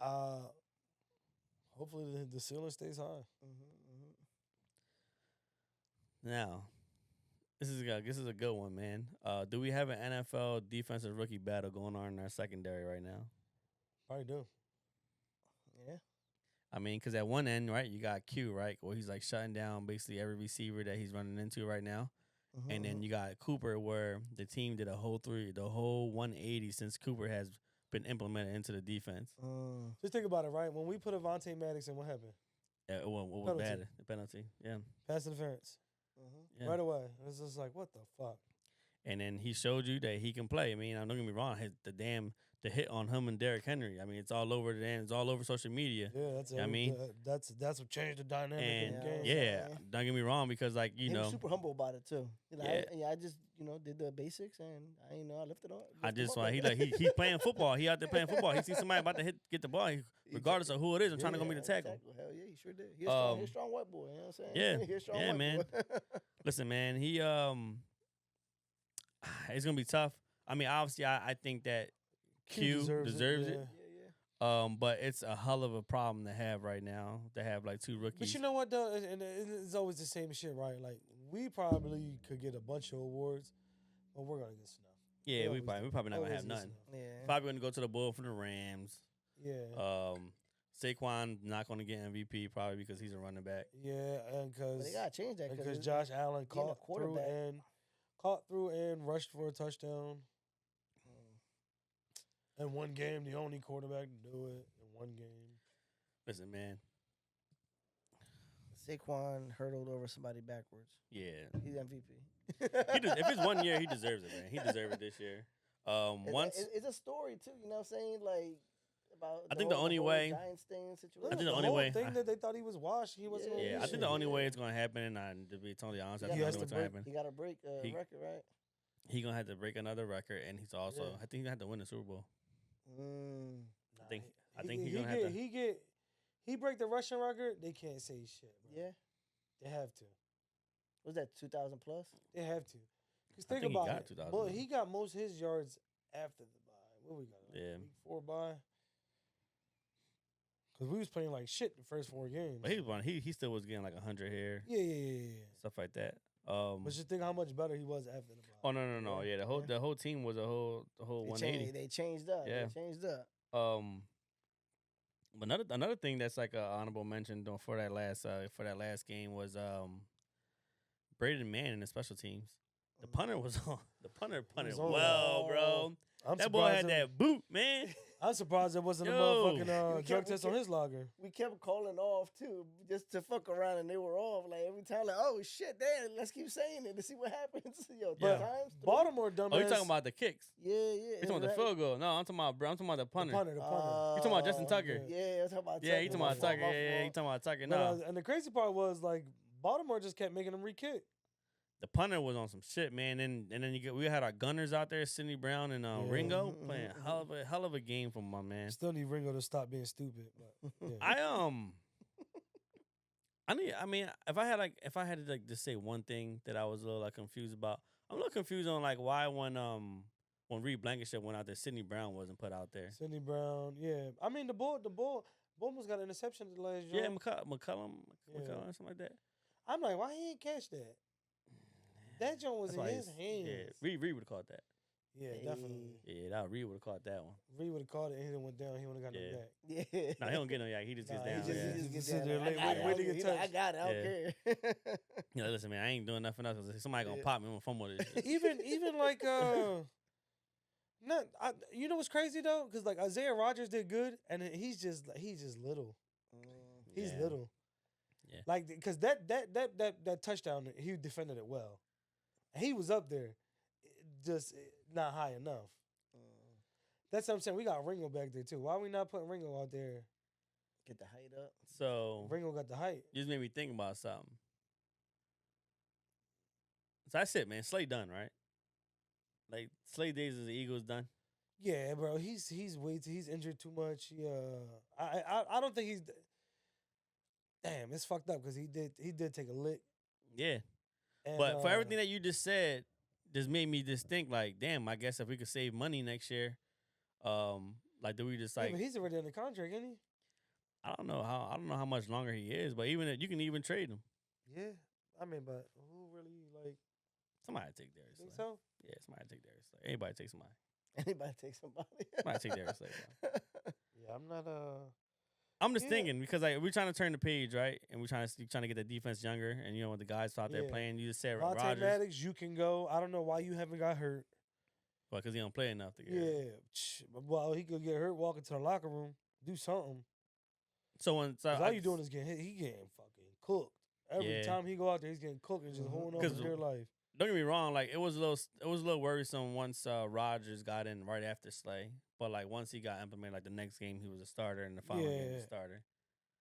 hopefully the ceiling stays high. Now, this is a good one, man. Do we have an NFL defensive rookie battle going on in our secondary right now? Probably do. Yeah. I mean, because at one end, right, you got Q, right, where he's like shutting down basically every receiver that he's running into right now. And then you got Cooper, where the team did the whole 180 since Cooper has been implemented into the defense. Just think about it, right? When we put Avonte Maddox in, what happened? What was Penalty. bad? The penalty. Yeah. Pass interference. Yeah. right away. It's just like, what the fuck? And then he showed you that he can play. I mean, don't get me wrong, the hit on him and Derrick Henry. I mean, it's all over it's all over social media. Yeah, that's I mean, that's what changed the dynamic in and the game. yeah, don't get me wrong, because like he was super humble about it too. He's like, I just did the basics and I lifted up. I just like he's playing football. He out there playing football. He sees somebody about to get the ball, regardless of who it is, and trying to go make the tackle. Hell yeah, he sure did. He's a strong white boy. You know what I'm saying? Yeah, He's a strong yeah, white man. boy. Listen, man, it's gonna be tough. I mean, obviously, I think that Q deserves it. But it's a hell of a problem to have right now. To have like two rookies. But you know what though, and it's always the same shit, right? Like we probably could get a bunch of awards, but we're gonna get snuffed. Yeah, we probably not gonna have none. Yeah. Probably gonna go to the bull for the Rams. Yeah. Saquon not gonna get MVP probably because he's a running back. Yeah, and But they gotta change that because Josh Allen caught through and rushed for a touchdown. In one game, the only quarterback to do it in one game. Listen, man. Saquon hurdled over somebody backwards. Yeah. He's MVP. If it's 1 year, he deserves it, man. He deserved it this year. It's a story too, you know what I'm saying? Like about I think the only way Giants thing situation. I think the only way thing that they thought he was washed, he wasn't. I think the only way it's gonna happen, and to be totally honest, I think what's gonna happen. He got to break a record, right? He gonna have to break another record, and he's also I think he's gonna have to win the Super Bowl. I think he's gonna have to. He break the rushing record. They can't say shit. Bro. Yeah, they have to. Was that 2,000 plus? They have to. Cause think about it. Well, he got most of his yards after the bye. What we got? Week 4 bye. Cause we was playing like shit the first 4 games. But he still was getting like 100 here. Yeah. Stuff like that. But just think how much better he was after the bye. Oh no. Yeah, the whole team was the whole 180. They changed up. Yeah. They changed up. But another thing that's like an honorable mention for that last game was Braden Mann in the special teams. The punter was on. The punter punted well, bro. That boy had that boot, man. I'm surprised there wasn't a motherfucking drug test on his locker. We kept calling off too, just to fuck around, and they were off. Like every time, like, oh shit, damn, let's keep saying it to see what happens. Yo, times. Baltimore dumbass. Oh, you talking about the kicks? Yeah. You talking about the field goal? No, I'm talking about the punter. The punter. You talking about Justin Tucker? Yeah, I'm talking about Tucker. Yeah, you talking about Tucker? Yeah, you talking about Tucker? No. And the crazy part was like Baltimore just kept making him re-kick. The punter was on some shit, man. And then we had our gunners out there, Sidney Brown and Ringo, playing hell of a game for my man. Still need Ringo to stop being stupid. But, yeah. If I had to just say one thing that I was a little like confused about, I'm a little confused on like why when Reed Blankenship went out there, Sidney Brown wasn't put out there. Sidney Brown, yeah. I mean the ball almost got an interception the last year. Yeah, McCullum, something like that. I'm like, why he ain't catch that? That joint was in his hands. Yeah, Reed would have caught that. Yeah, definitely. Yeah, Reed would have caught that one. Reed would have caught it and he went down. He would have got no back. Yeah. No, he don't get no yak. He just gets down. He just gets down. I got it. I don't care. Listen, man, I ain't doing nothing else. Somebody gonna pop me on phone with this. even like you know what's crazy though? Because like Isaiah Rodgers did good, and he's just little. He's little. Yeah. Like because that touchdown, he defended it well. He was up there, just not high enough. That's what I'm saying. We got Ringo back there, too. Why are we not putting Ringo out there? Get the height up. So Ringo got the height. You just made me think about something. So that's it, man. Slay done, right? Like, Slay days as the Eagles done? Yeah, bro. He's injured too much. I don't think he's... Damn, it's fucked up because he did take a lick. Yeah. And, but for everything that you just said, just made me just think like, damn, I guess if we could save money next year, like do we just like? Yeah, but he's already under contract, isn't he? I don't know how much longer he is, but even if you can even trade him. Yeah, I mean, but who really like? Somebody take Darius. Think so? Yeah, somebody take Darius. Anybody take somebody. Anybody take somebody. Somebody take Darius. Yeah, I'm not I'm just thinking because like we're trying to turn the page, right? And we're trying to get the defense younger. And you know when the guys out there playing, you just said Rodgers. Maddox, you can go. I don't know why you haven't got hurt. Well, because he don't play enough to get hurt. Well, he could get hurt walking to the locker room, do something. So all you doing is he getting fucking cooked Every Yeah. time he go out there, he's getting cooked and just holding on 'Cause for dear life. Don't get me wrong, like it was a little worrisome once Rodgers got in right after Slay. But like once he got implemented, like the next game he was a starter and the following game he was a Yeah. starter.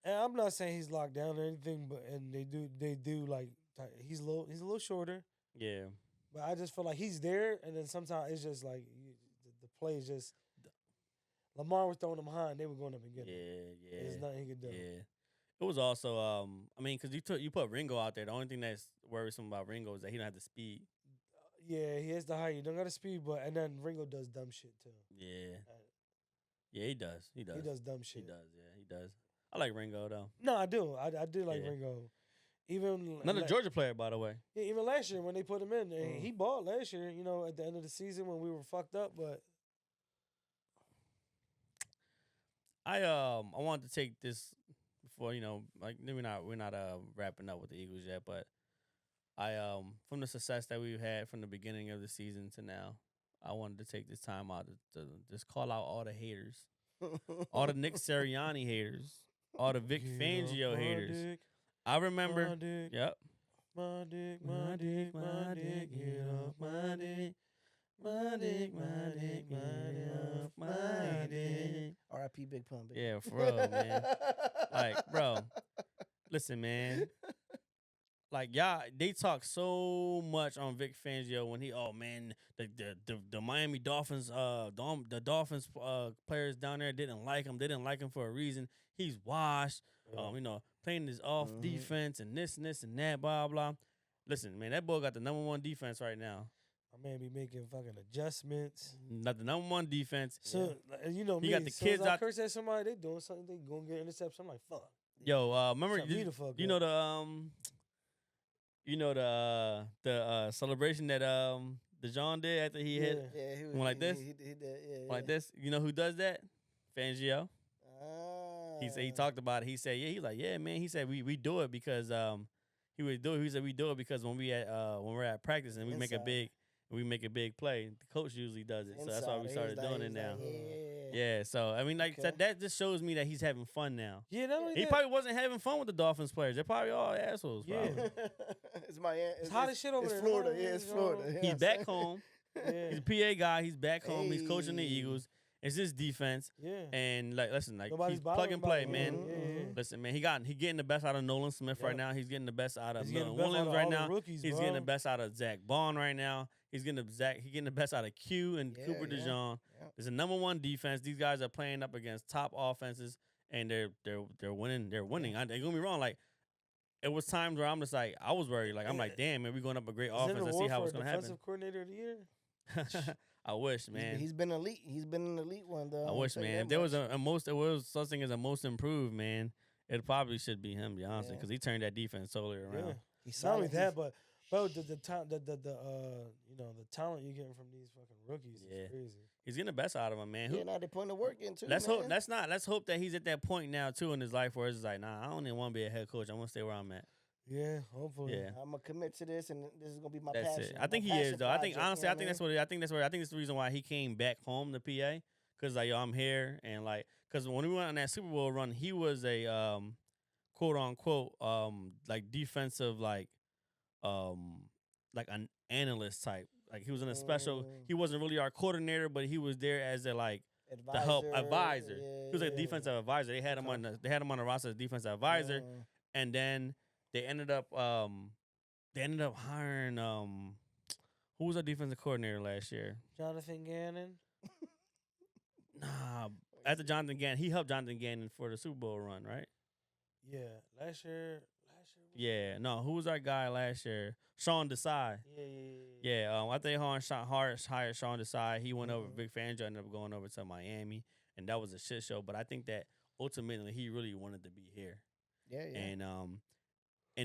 And I'm not saying he's locked down or anything, but and they do like he's a little shorter. Yeah. But I just feel like he's there, and then sometimes it's just like the play is just. Lamar was throwing them high, and they were going up and getting him. Yeah. There's nothing he could do. Yeah. It was also I mean, because you put Ringo out there. The only thing that's worrisome about Ringo is that he don't have the speed. Yeah, he has the height. He don't got the speed, but and then Ringo does dumb shit too. Yeah. Yeah, he does. He does. He does dumb shit. He does. Yeah, he does. I like Ringo though. No, I do. I do like Yeah. Ringo. Even Another Georgia player, by the way. Yeah, even last year when they put him in, he balled last year. You know, at the end of the season when we were fucked up, but. I wanted to take this before, like we're not wrapping up with the Eagles yet, but I from the success that we've had from the beginning of the season to now, I wanted to take this time out to just call out all the haters, all the Nick Sirianni haters, all the Vic Fangio haters. I remember, yep. My dick, my dick, my dick, get off my dick. My dick, my dick, my dick, my dick. R.I.P. Big Pun, baby. Yeah, for real, man. Like, bro, listen, man. Like, y'all, they talk so much on Vic Fangio when the Miami Dolphins, the Dolphins players down there didn't like him. They didn't like him for a reason. He's washed. Playing this off defense and this and that, blah blah. Listen, man, that boy got the #1 defense right now. My man be making fucking adjustments. Not the #1 defense. So you know, he got the soon kids as I out. curse at somebody, they doing something. They gonna get interception. I'm like, fuck. Yo, remember Something you know the celebration that the John did after he hit Yeah, he was One like this? He did, yeah. like this. You know who does that? Fangio. Ah. He talked about it. He said, he's like, yeah, man. He said we do it because he said we do it because when we're at practice and we make a big play, the coach usually does it. So that's why we started doing it now. Yeah, so I mean, like that just shows me that he's having fun now. Yeah, not only He that, probably wasn't having fun with the Dolphins players. They're probably all assholes. Yeah. Probably. It's Miami. It's hot as shit over it's there. Florida. No, Yeah, it's you know. Florida. You know He's what I'm back saying? home. Yeah. He's a PA guy. He's back home. He's coaching the Hey. Eagles. It's his defense. Yeah. And listen, Nobody's he's plug and bothering play, about man. him. Yeah. Listen, man, he getting the best out of Nolan Smith right Yep. now. He's getting the best out of He's getting Nolan the best out Williams of right all the now. rookies, He's bro. getting the best out of Zach Bond right now. He's getting the best out of Q and Yeah, Cooper yeah. DeJean. Yeah. It's a #1 defense. These guys are playing up against top offenses, and they're winning. They're winning. Don't get me wrong. Like it was times where I'm just like I was worried. Like I'm like, damn, man, we're going up a great Is it offense. an Let's see award how for it's gonna happen. Defensive coordinator of the year. I wish, man. He's been elite. He's been an elite one, though. I wish, man. If there was there was such thing as a most improved, man, it probably should be him, to be honest, Yeah. because he turned that defense totally around. Yeah. He's Not only solid. that, but bro, the talent you're getting from these fucking rookies Yeah. is crazy. He's getting the best out of him, man. Yeah, now they're putting the work in too. Let's man. hope let's hope that he's at that point now too in his life where it's just like, nah, I don't even want to be a head coach. I want to stay where I'm at. Yeah, hopefully. Yeah. I'm gonna commit to this, and this is gonna be my That's passion. it. I think my he is passion though. I think project, honestly, you know I think that's what what I think that's the reason why he came back home to PA. Cause like, yo, I'm here, and like, cause when we went on that Super Bowl run, he was a quote unquote like defensive like an analyst type. Like he was in a special. He wasn't really our coordinator, but he was there as a like the help advisor. He was a defensive advisor. They had him on the roster as defensive advisor, and then they ended up hiring who was our defensive coordinator last year? Jonathan Gannon. Nah, after Jonathan Gannon, he helped Jonathan Gannon for the Super Bowl run, right? Yeah, last year. Yeah, no, who was our guy last year? Sean Desai. Yeah. I think hired Sean Desai. He went over. Big Fangio ended up going over to Miami, and that was a shit show. But I think that ultimately he really wanted to be here, Yeah. and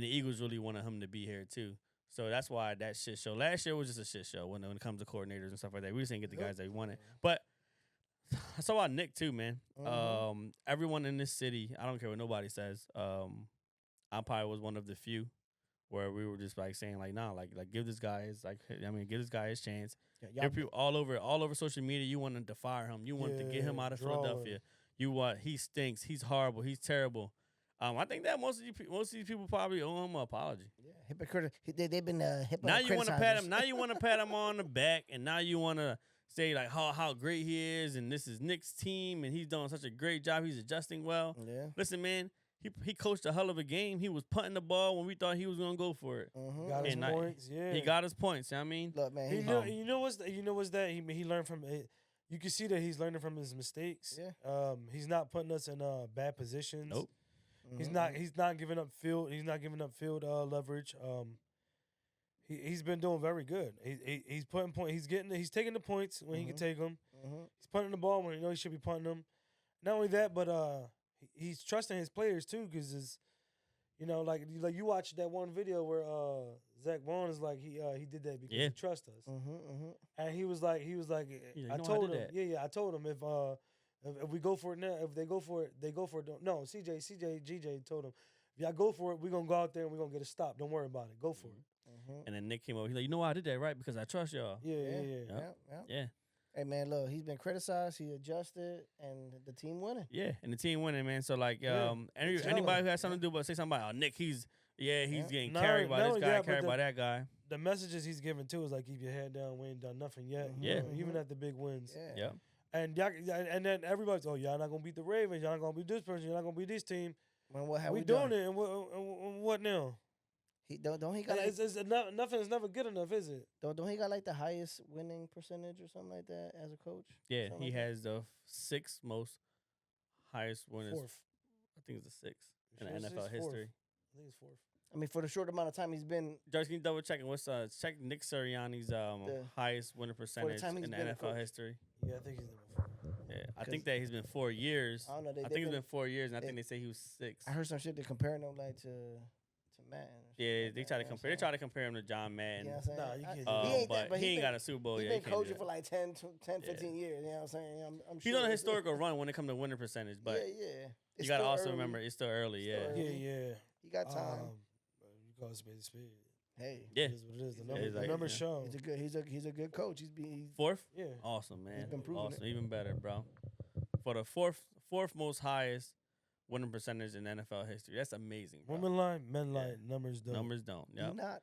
the Eagles really wanted him to be here too. So that's why that shit show last year was just a shit show when it comes to coordinators and stuff like that. We just didn't get the guys that we wanted. But I saw about Nick too, man. Everyone in this city, I don't care what nobody says. I probably was one of the few where we were just like saying like, nah, like give this guy his chance. Yeah, There are people all over social media. You wanted to fire him. You wanted to get him out of draw him. Philadelphia. He stinks. He's horrible. He's terrible. I think that most of these people probably owe him an apology. Yeah, hypocrite. They've been Now you want to pat him. Now you want to pat him on the back, and now you want to say like how great he is, and this is Nick's team, and he's doing such a great job. He's adjusting well. Yeah. Listen, man, he coached a hell of a game. He was punting the ball when we thought he was gonna go for it. Got his And points. Yeah, He got his points. I mean, Look, man. You know what's that he learned from it. You can see that he's learning from his mistakes. Yeah. He's not putting us in bad positions. Nope. He's not giving up field. He's not giving up field leverage. He's been doing very good. He's putting point. He's taking the points when he can take them. He's punting the ball when he knows he should be punting them. Not only that, but he's trusting his players too, because like you watched that one video where Zach Vaughn is like he did that because he trusts us. And he was like I told him I told him if we go for it now, if they go for it, they go for it. No, GJ told him, if y'all go for it, we're gonna go out there and we're gonna get a stop. Don't worry about it. Go for it. And then Nick came over. He's like, you know why I did that, right? Because I trust y'all. Yeah. Hey, man, look, he's been criticized. He adjusted, and the team winning. Yeah, and the team winning, man. So, like, anybody who has something to do with say something about, Nick, he's getting carried by this guy, carried by that guy. The messages he's giving, too, is like, keep your head down. We ain't done nothing yet. Yeah. Even at the big wins. Yeah. And then everybody's, y'all not going to beat the Ravens. Y'all not going to beat this person. Y'all not going to beat this team. Man, what have we doing it, and what now? Don't he got nothing is never good enough, is it? Don't he got like the highest winning percentage or something like that as a coach? Yeah, something he like has the sixth most highest winners. Fourth. I think it's the sixth in Sure, NFL history. I think it's fourth. I mean, for the short amount of time he's been. Just can you double check what's check Nick Sirianni's highest winning percentage time he's in the been a NFL coach. history. Yeah, I think he's number 4. Yeah, I think that he's been 4 years. I don't know. I think it's been 4 years, and I think they say he was 6. I heard some shit. They're comparing him like to Madden. Yeah, they try to compare. They try to compare him to John Madden. You know what I'm saying? Nah, you can't do that. But he ain't got a Super Bowl He's yet. been coaching for like 10, 15 years. You know what I'm saying? I'm sure. He's on a historical run when it comes to winning percentage, but yeah. you got to also remember it's still early. Still early. Yeah. He got time. You call it speed. Hey. Yeah. It is what it is. The numbers show. He's a good coach. He's fourth? Yeah. Awesome, man. He's been proving awesome. it. Even better, bro. For the fourth most highest winning percentage in NFL history. That's amazing, bro. Women line, men line, numbers don't. Numbers don't. Yep. You're not.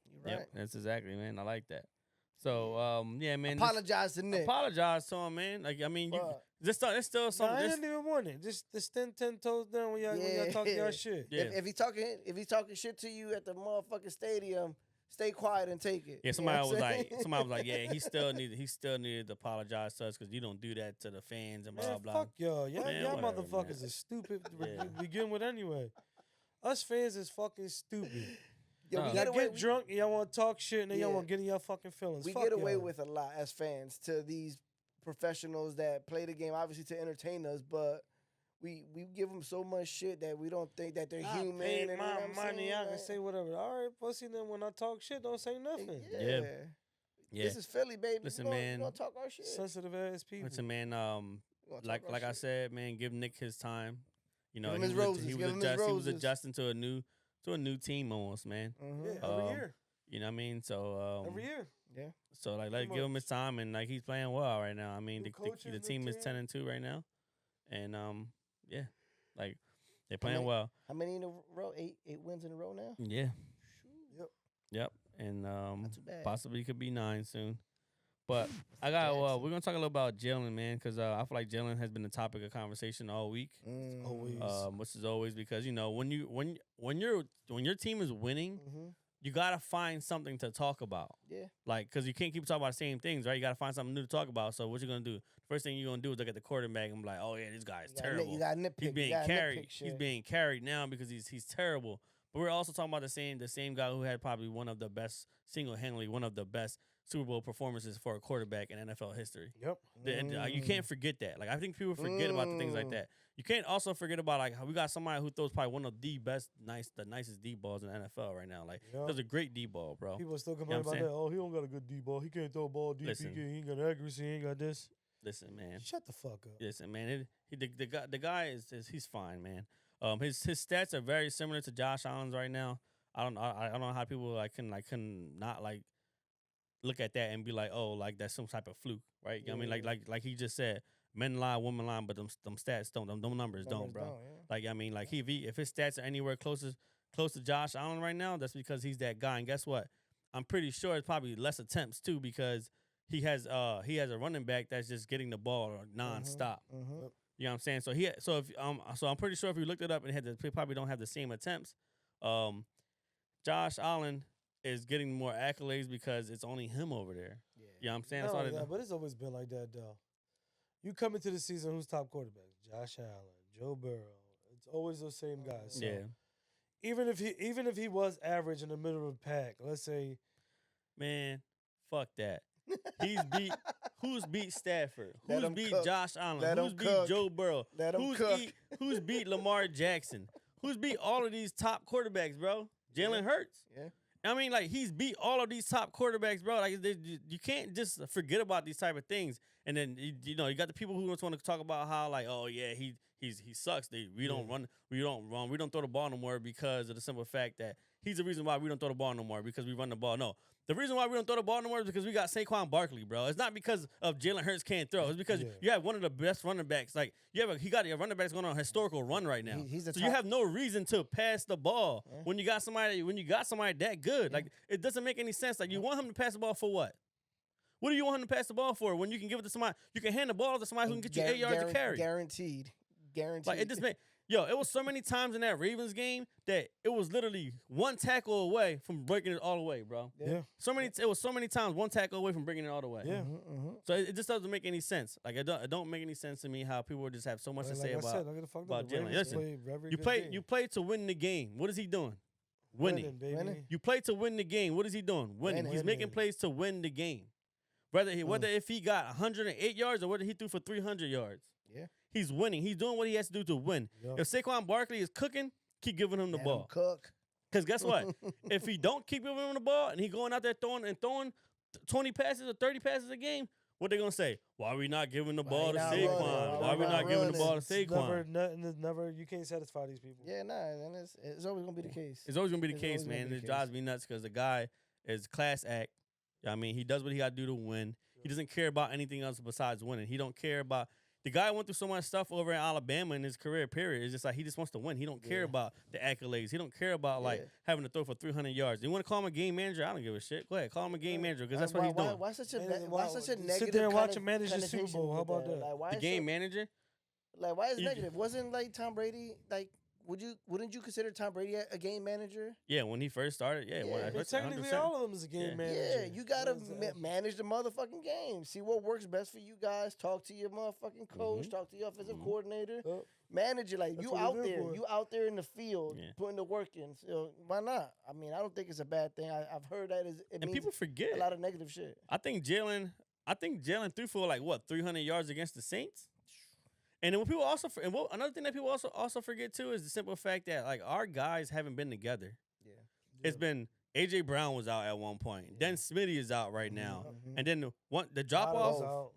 You're right. Yep. That's exactly, man. I like that. So, yeah, man. Apologize to Nick. Apologize to him, man. Like, I mean, it's still something. I didn't even want it. Just 10 toes down when y'all talking y'all shit. Yeah. If he talking shit to you at the motherfucking stadium, stay quiet and take it. Yeah, You know what I'm saying? somebody was like, yeah, he still needed to apologize to us because you don't do that to the fans and blah Man, blah. fuck y'all. Y'all whatever, motherfuckers man. are stupid to begin with anyway. Us fans is fucking stupid. Yo, we No. get Y'all away. get drunk and y'all want to talk shit and then y'all Yeah. want to get in your fucking feelings. We Fuck get away y'all. with a lot as fans to these professionals that play the game, obviously to entertain us, but we give them so much shit that we don't think that they're I human. paid and my you know what I'm money. saying? I can say whatever. All right, pussy. Then when I talk shit, don't say nothing. Yeah. Yeah. This is Philly, baby. Listen, we man. gonna talk our shit. Sensitive ass people. Listen, man. We gonna talk Like our I shit. said, man, give Nick his time. You know, Give him his he was roses, he give him his he was roses. adjusting to a new team almost, man. Yeah, every year. You know what I mean? So Every year. Yeah. So like Pretty give him much. his time, and like he's playing well right now. I mean, New the coaches, the new team is team. 10-2 right now, and yeah, like they're How playing many- well. How many in a row? 8 wins in a row now? Yeah. Yep. Yep. And Not too bad. possibly could be 9 soon. But I got we're gonna talk a little about Jalen, man, because I feel like Jalen has been the topic of conversation all week. Always. Which is always because when your team is winning, Mm-hmm. you gotta find something to talk about. Yeah. Like, because you can't keep talking about the same things, right? You gotta find something new to talk about. So what you're gonna do? First thing you're gonna do is look at the quarterback and be like, oh yeah, this guy is terrible. You got nitpick. He's you being gotta carried. nitpick shit. He's being carried now because he's terrible. But we're also talking about the same guy who had probably one of the best Super Bowl performances for a quarterback in NFL history. Yep. You can't forget that. Like, I think people forget about the things like that. You can't also forget about like how we got somebody who throws probably one of the nicest deep balls in the NFL right now. Like, Yep. does a great deep ball, bro. People are still know complaining what I'm about that. saying? Oh, he don't got a good deep ball. He can't throw a ball deep. Listen. He ain't got accuracy. He ain't got this. Listen, man. Shut the fuck up. Listen, man. The guy is he's fine, man. His stats are very similar to Josh Allen's right now. I don't know how people can not like look at that and be like, oh, like that's some type of fluke, right? You know what I mean, like he just said, men lie, women lie, but them stats don't, them numbers don't, bro. Like I mean, like if his stats are anywhere close to Josh Allen right now, that's because he's that guy. And guess what? I'm pretty sure it's probably less attempts too because he has a running back that's just getting the ball nonstop. You know what I'm saying? So I'm pretty sure if you looked it up and they probably don't have the same attempts. Josh Allen is getting more accolades because it's only him over there. Yeah. You know what I'm saying? That's all yeah, but it's always been like that, though. You come into the season, who's top quarterback? Josh Allen, Joe Burrow. It's always those same guys. So yeah. Even if he was average in the middle of the pack, let's say, man, fuck that. Who's beat Stafford? Let Who's him beat cook. Josh Allen? Let Who's him beat cook. Joe Burrow? Let him cook. Who's beat Lamar Jackson? Who's beat all of these top quarterbacks, bro? Jalen Hurts. Yeah. I mean, like, he's beat all of these top quarterbacks, bro. Like, you can't just forget about these type of things. And then, you got the people who just want to talk about how, like, oh, yeah, he sucks. We don't throw the ball no more because of the simple fact that he's the reason why we don't throw the ball no more because we run the ball. No. The reason why we don't throw the ball no more is because we got Saquon Barkley, bro. It's not because of Jalen Hurts can't throw. It's because you have one of the best running backs. Like, he got your running backs going on a historical run right now. He's so you have no reason to pass the ball when you got somebody that good. Like, it doesn't make any sense. Like, you want him to pass the ball for what? What do you want him to pass the ball for when you can give it to somebody? You can hand the ball to somebody who can get you 8 yards to carry. Guaranteed. Like, it just made... Yo, it was so many times in that Ravens game that it was literally one tackle away from breaking it all the way, bro. Yeah. It was so many times one tackle away from bringing it all the way. Yeah. So it just doesn't make any sense. Like, it don't make any sense to me how people just have so much to say about Jalen. Listen, you play to win the game. What is he doing? Winning. You play to win the game. What is he doing? Winning. He's making plays to win the game. Whether if he got 108 yards or whether he threw for 300 yards. Yeah. He's winning. He's doing what he has to do to win. Yep. If Saquon Barkley is cooking, keep giving him the ball. Cook. Because guess what? If he don't keep giving him the ball and he going out there throwing 20 passes or 30 passes a game, what they going to say? Why are we not giving the ball to Saquon? Why are we not giving the ball to Saquon? Never, you can't satisfy these people. Yeah, and it's always going to be the case. It's always going to be the case, man. It drives me nuts because the guy is class act. I mean, he does what he got to do to win. He doesn't care about anything else besides winning. He don't care about... The guy went through so much stuff over in Alabama in his career, period. It's just like he just wants to win. He don't care about the accolades. He don't care about, like, having to throw for 300 yards. You want to call him a game manager? I don't give a shit. Go ahead, call him a game manager because that's what he's doing. Why such a negative? Sit there and watch him manage the Super Bowl. How about that? Like, the game manager? Like, why is it negative? Wasn't, like, Tom Brady, like, wouldn't you consider Tom Brady a game manager? Yeah, when he first started, But technically, 100%. All of them is a game manager. Yeah, you gotta manage the motherfucking game. See what works best for you guys. Talk to your motherfucking coach. Talk to your offensive coordinator. Manage it. Like, you out there. You out there in the field putting the work in. So why not? I mean, I don't think it's a bad thing. I've heard that it means people forget a lot of negative shit. I think Jalen threw for, like, what, 300 yards against the Saints? And then people also, another thing that people also forget too is the simple fact that, like, our guys haven't been together. Yeah. It's been AJ Brown was out at one point. Yeah. Then Smitty is out right now, and then the drop off.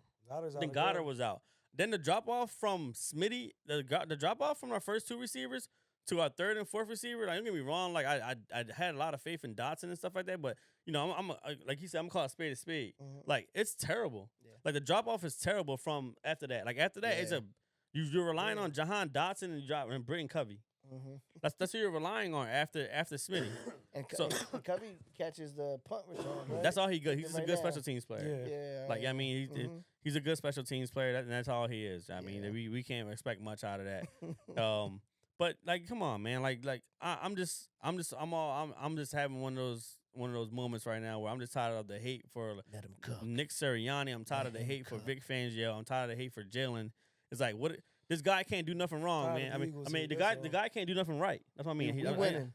Then Goddard was out. Then the drop off from Smitty, the drop off from our first two receivers to our third and fourth receiver. Like, don't get me wrong. Like, I had a lot of faith in Dotson and stuff like that, but I'm like you said, I'm gonna call a spade a spade. Like, it's terrible. Yeah. Like, the drop off is terrible from after that. Like, after that, it's a You're relying on Jahan Dotson and Britton Covey. That's who you're relying on after Smitty. and Covey catches the punt return. Right? That's all he good. He's a good special teams player. Yeah. Like, I mean, he's a good special teams player, and that's all he is. I mean, we can't expect much out of that. But, like, come on, man. Like I'm just having one of those moments right now where I'm just tired of the hate for Nick Sirianni. I'm tired of the hate for Vic Fangio. I'm tired of the hate for Jalen. It's like, what? This guy can't do nothing wrong, man. I mean, the guy can't do nothing right. That's what I mean. He's winning.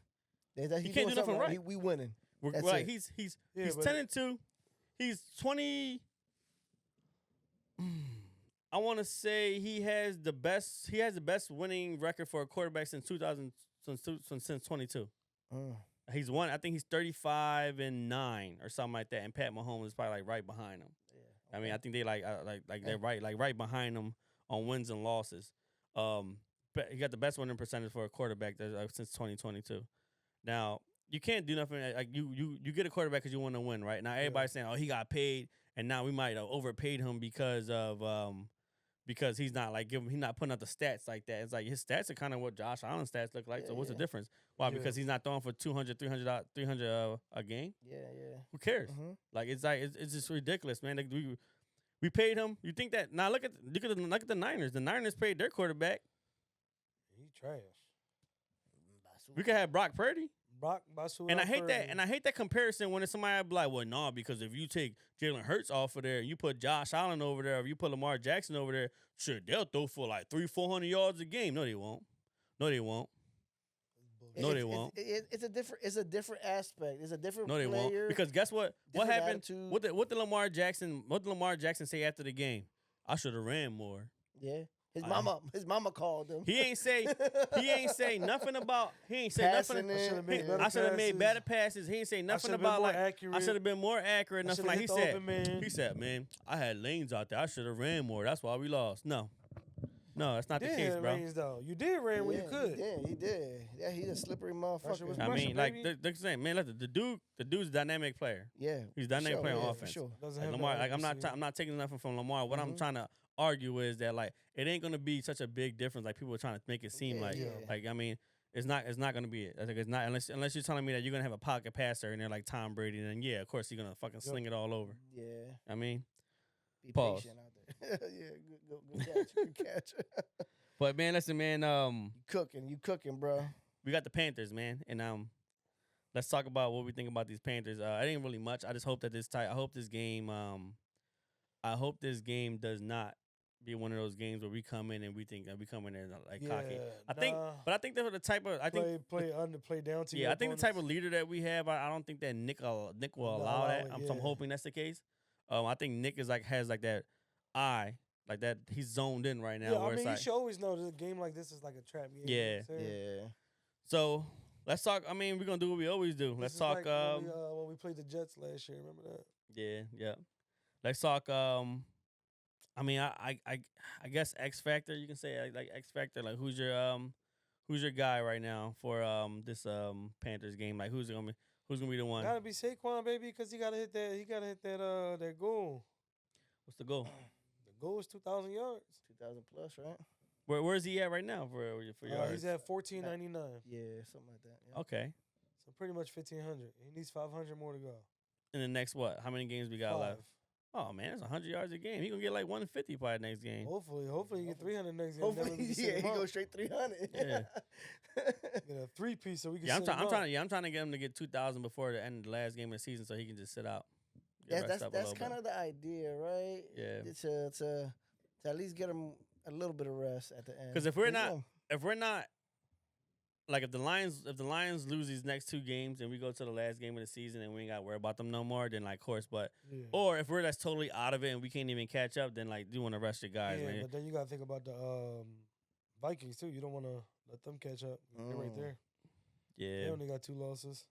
He can't do nothing right. We winning. Right. He's 10-2. He's 20. I want to say he has the best winning record for a quarterback since 22. He's won. I think he's 35-9 or something like that. And Pat Mahomes is probably, like, right behind him. Yeah. I mean, I think they they're right behind him on wins and losses. But he got the best winning percentage for a quarterback since 2022. Now, you can't do nothing. Like, you get a quarterback because you want to win, right? Now, everybody's saying, oh, he got paid, and now we might have overpaid him because of because he's not like he's not putting up the stats like that. It's like his stats are kind of what Josh Allen's stats look like. Yeah, So what's the yeah. difference? Why? Yeah. Because he's not throwing for 200, 300 a game. Yeah, yeah. Who cares? Mhm. Like it's just ridiculous, man. Like, we paid him. You think that now? Look at the Niners. The Niners paid their quarterback. He trash. We could have Brock Purdy. Brock Basu. And I hate that. And I hate that comparison when it's somebody be like, well, no, because if you take Jalen Hurts off of there and you put Josh Allen over there, or if you put Lamar Jackson over there, sure, they'll throw for like 300-400 yards a game. No, they won't. No, they won't. No, they won't. It's a different aspect. It's a different No, they player. won't. Because guess what? What different happened? attitude. What did Lamar Jackson say after the game? I should have ran more. Yeah. His I- mama called him. He ain't say nothing about. He ain't say Passing nothing. it. should've made He- better I should have made passes. better passes. He ain't say nothing should've been about more like accurate. I should have been more accurate. I Nothing should've like hit he the said. open man. He said, "Man, I had lanes out there. I should have ran more. That's why we lost." No, that's not the Did case, have bro. range, though. You did ran when you could. He did. Yeah, he's a slippery shit motherfucker. was I pressure, mean, like baby. they're saying, man, look, the dude's a dynamic player. Yeah. He's a dynamic sure, player on yeah, offense. For sure. Doesn't Like have Lamar, that like accuracy. I'm not taking nothing from Lamar. What I'm trying to argue is that like it ain't gonna be such a big difference. Like people are trying to make it seem Yeah, like, yeah. like I mean, it's not gonna be it. I think it's not unless you're telling me that you're gonna have a pocket passer and they're like Tom Brady. Then yeah, of course you're gonna fucking sling it all over. Yeah. I mean, Be Pause. patient out there. Yeah, good catch. Good catch. but man, listen, man, You cooking, bro. we got the Panthers, man, and let's talk about what we think about these Panthers. It ain't really much. I just hope that this tight. I hope this game does not be one of those games where we come in and we think we come in there like cocky. I think, but I think they're the type of play down to yeah, your I think the type of opponents. leader that we have. I don't think that Nick will allow allow that. it, So I'm yeah. hoping that's the case. I think Nick has like that eye, like that. He's zoned in right now. Yeah, where I mean, it's you like, should always know that a game like this is like a trap game. you know Yeah. what I'm saying? Yeah. so let's talk. I mean, we're gonna do what we always do. This Let's is talk. like when we played the Jets last year. Remember that? Yeah. Let's talk. I mean, I guess X Factor. You can say like X Factor. Like who's your guy right now for this Panthers game? Like who's gonna be the one? Gotta be Saquon, baby, because he gotta hit that goal. What's the goal? The goal is 2,000 yards. 2,000 plus, right? Where's he at right now for yards? He's at 1,499. Yeah, something like that. Yeah. Okay. So pretty much 1,500. He needs 500 more to go. In the next what? How many games we got 5. left? Oh man, that's 100 yards a game. He gonna get like 150 by the next game. Hopefully he get 300 next game. Hopefully, Then we can sit yeah, he him out. goes straight 300. Yeah. Get a 3-piece so we can. Yeah, I'm sit him out. trying to get him to get 2,000 before the end of the last game of the season, so he can just sit out. That's kind of the idea, right? Yeah. To at least get him a little bit of rest at the end. Because if we're You not, know, if the Lions lose these next 2 games and we go to the last game of the season and we ain't got to worry about them no more, then like, of course, but Yeah. or if that's totally out of it and we can't even catch up, then like, you want to rest your guys, Yeah, man. but then you gotta think about the Vikings too. You don't want to let them catch up. They're right there. They Yeah, only got 2 losses.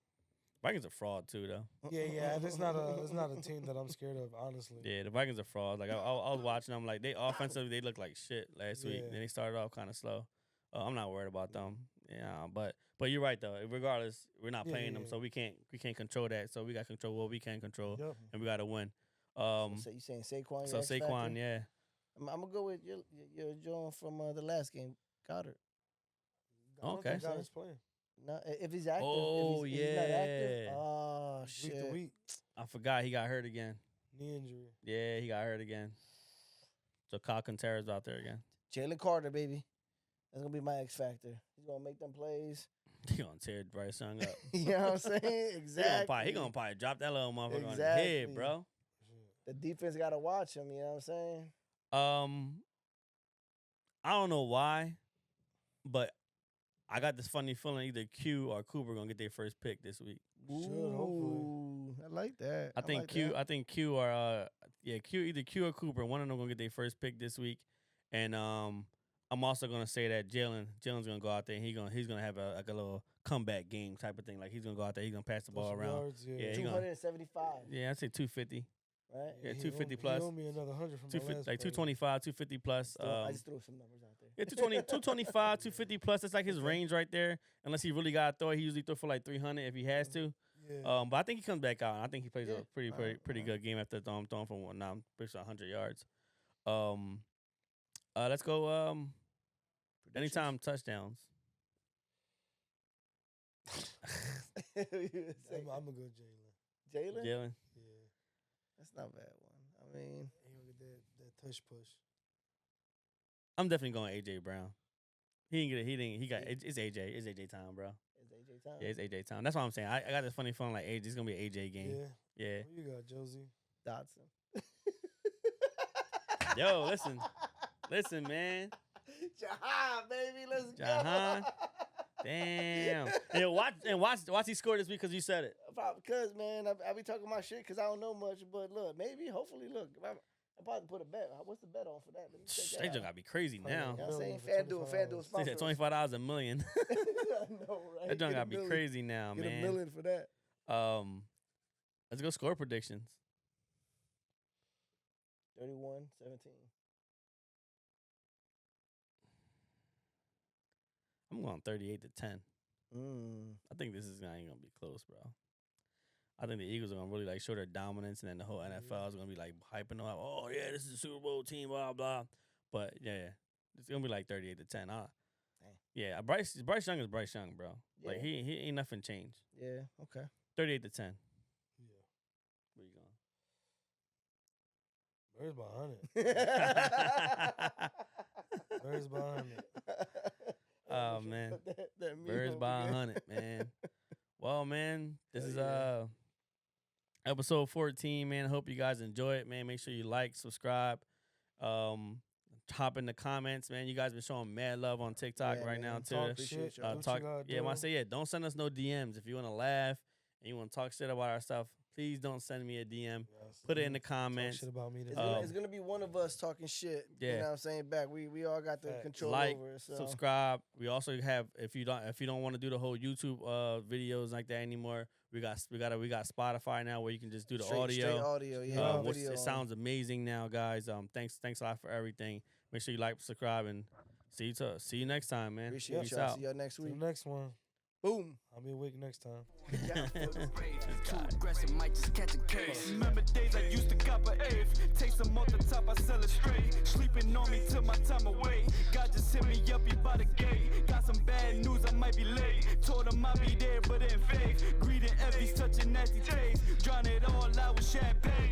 Vikings are fraud too, though. Yeah. It's not a team that I'm scared of, honestly. Yeah, the Vikings are frauds. Like I was watching them, like they offensively they look like shit last week. Yeah. Then they started off kind of slow. I'm not worried about them. Yeah, but you're right though. Regardless, we're not Yeah, playing them, yeah. so we can't control that. So we got to control what we can control, Yep. and we got to win. so you saying Saquon? So your X factor? Saquon, yeah. I'm gonna go with your John from the last game, Goddard. I don't Okay. think Goddard's playing. No, if he's active. Oh, if he's not active, yeah. oh Week shit. to week, I forgot he got hurt again. knee injury. Yeah, he got hurt again. So Kyle Contreras out there again. Jalen Carter, baby. That's gonna be my X factor. He's gonna make them plays. He gonna tear Bryce Young up. You know what I'm saying? Exactly. He gonna probably drop that little motherfucker on his Exactly. head, bro. The defense gotta watch him. You know what I'm saying? I don't know why, but I got this funny feeling either Q or Cooper gonna get their first pick this week. Should, hopefully. Ooh, I like that. I think like Q. that. I think Q or either Q or Cooper. One of them gonna get their first pick this week, and I'm also gonna say that Jalen's gonna go out there and he's gonna have a little comeback game type of thing. Like he's gonna go out there, he's gonna pass the ball Those around. yards, Yeah, he gonna- 275, Yeah, I'd say 250. right? Yeah, He 250 owe- plus. He owe me another 100 from my 250, last like play. 225, 250 plus. I just threw some numbers out there. Yeah, 225, 250 plus. That's like his range right there. Unless he really got to throw it, he usually throw for like 300 if he has to. Yeah. But I think he comes back out. I think he plays Yeah. a pretty good game after throwing for 100 yards. Let's go. Predictions? Anytime touchdowns. I'm gonna go Jalen. Jalen? Jalen. Yeah, That's not a bad one. I mean, he gonna get that tush push. I'm definitely going AJ Brown. He didn't get it. He got. It's AJ. It's AJ time, bro. it's AJ time. Yeah, it's AJ time. That's what I'm saying. I got this funny feeling like AJ. It's gonna be an AJ game. Yeah. Yeah. Who you got, Josie? Dotson. Yo, listen, man. Jahan, baby, let's Jahan. go. Damn. And watch he scored this week because you said it. Because, man, I be talking my shit because I don't know much. But look, maybe, hopefully, look. I probably put a bet. What's the bet on for that? Let me check They that just out. gotta be crazy now. You know what I'm saying? $million for FanDuel They sponsor. said $25 a million. I know, right? That joint Get a gotta be million. crazy now, Get man. $1 million for that. Let's go score predictions. 31-17. I'm going 38-10. Mm. I think this is not even gonna be close, bro. I think the Eagles are gonna really like show their dominance, and then the whole NFL is gonna be like hyping them up. Oh yeah, this is a Super Bowl team, blah blah. But yeah, it's gonna be like 38-10. Yeah, Bryce Young is Bryce Young, bro. Like Yeah. he ain't nothing changed. Yeah, okay. 38-10. Yeah. Where you Where's behind it? going? Where's behind it? Oh man, that meme birds over by there. 100, man. Well, man, this is yeah. episode 14, man. I hope you guys enjoy it, man. Make sure you like, subscribe, hop in the comments, man. You guys been showing mad love on TikTok Yeah, right man. now too. Talk Appreciate shit. y'all. Do what Talk, you gotta yeah. When I do. say don't send us no DMs if you want to laugh and you want to talk shit about our stuff. Please don't send me a DM. Yes. Put it in the Talk comments. shit about me. It's gonna be one of us talking shit. You Yeah. know what I'm saying? Back. We all got the Facts. control Like, over it. So. subscribe. We also have if you don't want to do the whole YouTube videos like that anymore, we got Spotify now where you can just do the Straight audio. audio, yeah. no Which video it on. sounds amazing now, guys. Thanks a lot for everything. Make sure you like, subscribe, and see you next time, man. Appreciate Peace y'all. out. See y'all next See the week. next one. Boom. I'll be awake next time. Too aggressive, might just catch a case. Remember days I used to cop an eighth. Take some off the top, I sell it straight. Sleeping on me till my time away. God just hit me up, he by the gate. Got some bad news, I might be late. Told him I'll be there, but in faith. Greed and envy, such a nasty taste. Drown it all out with champagne.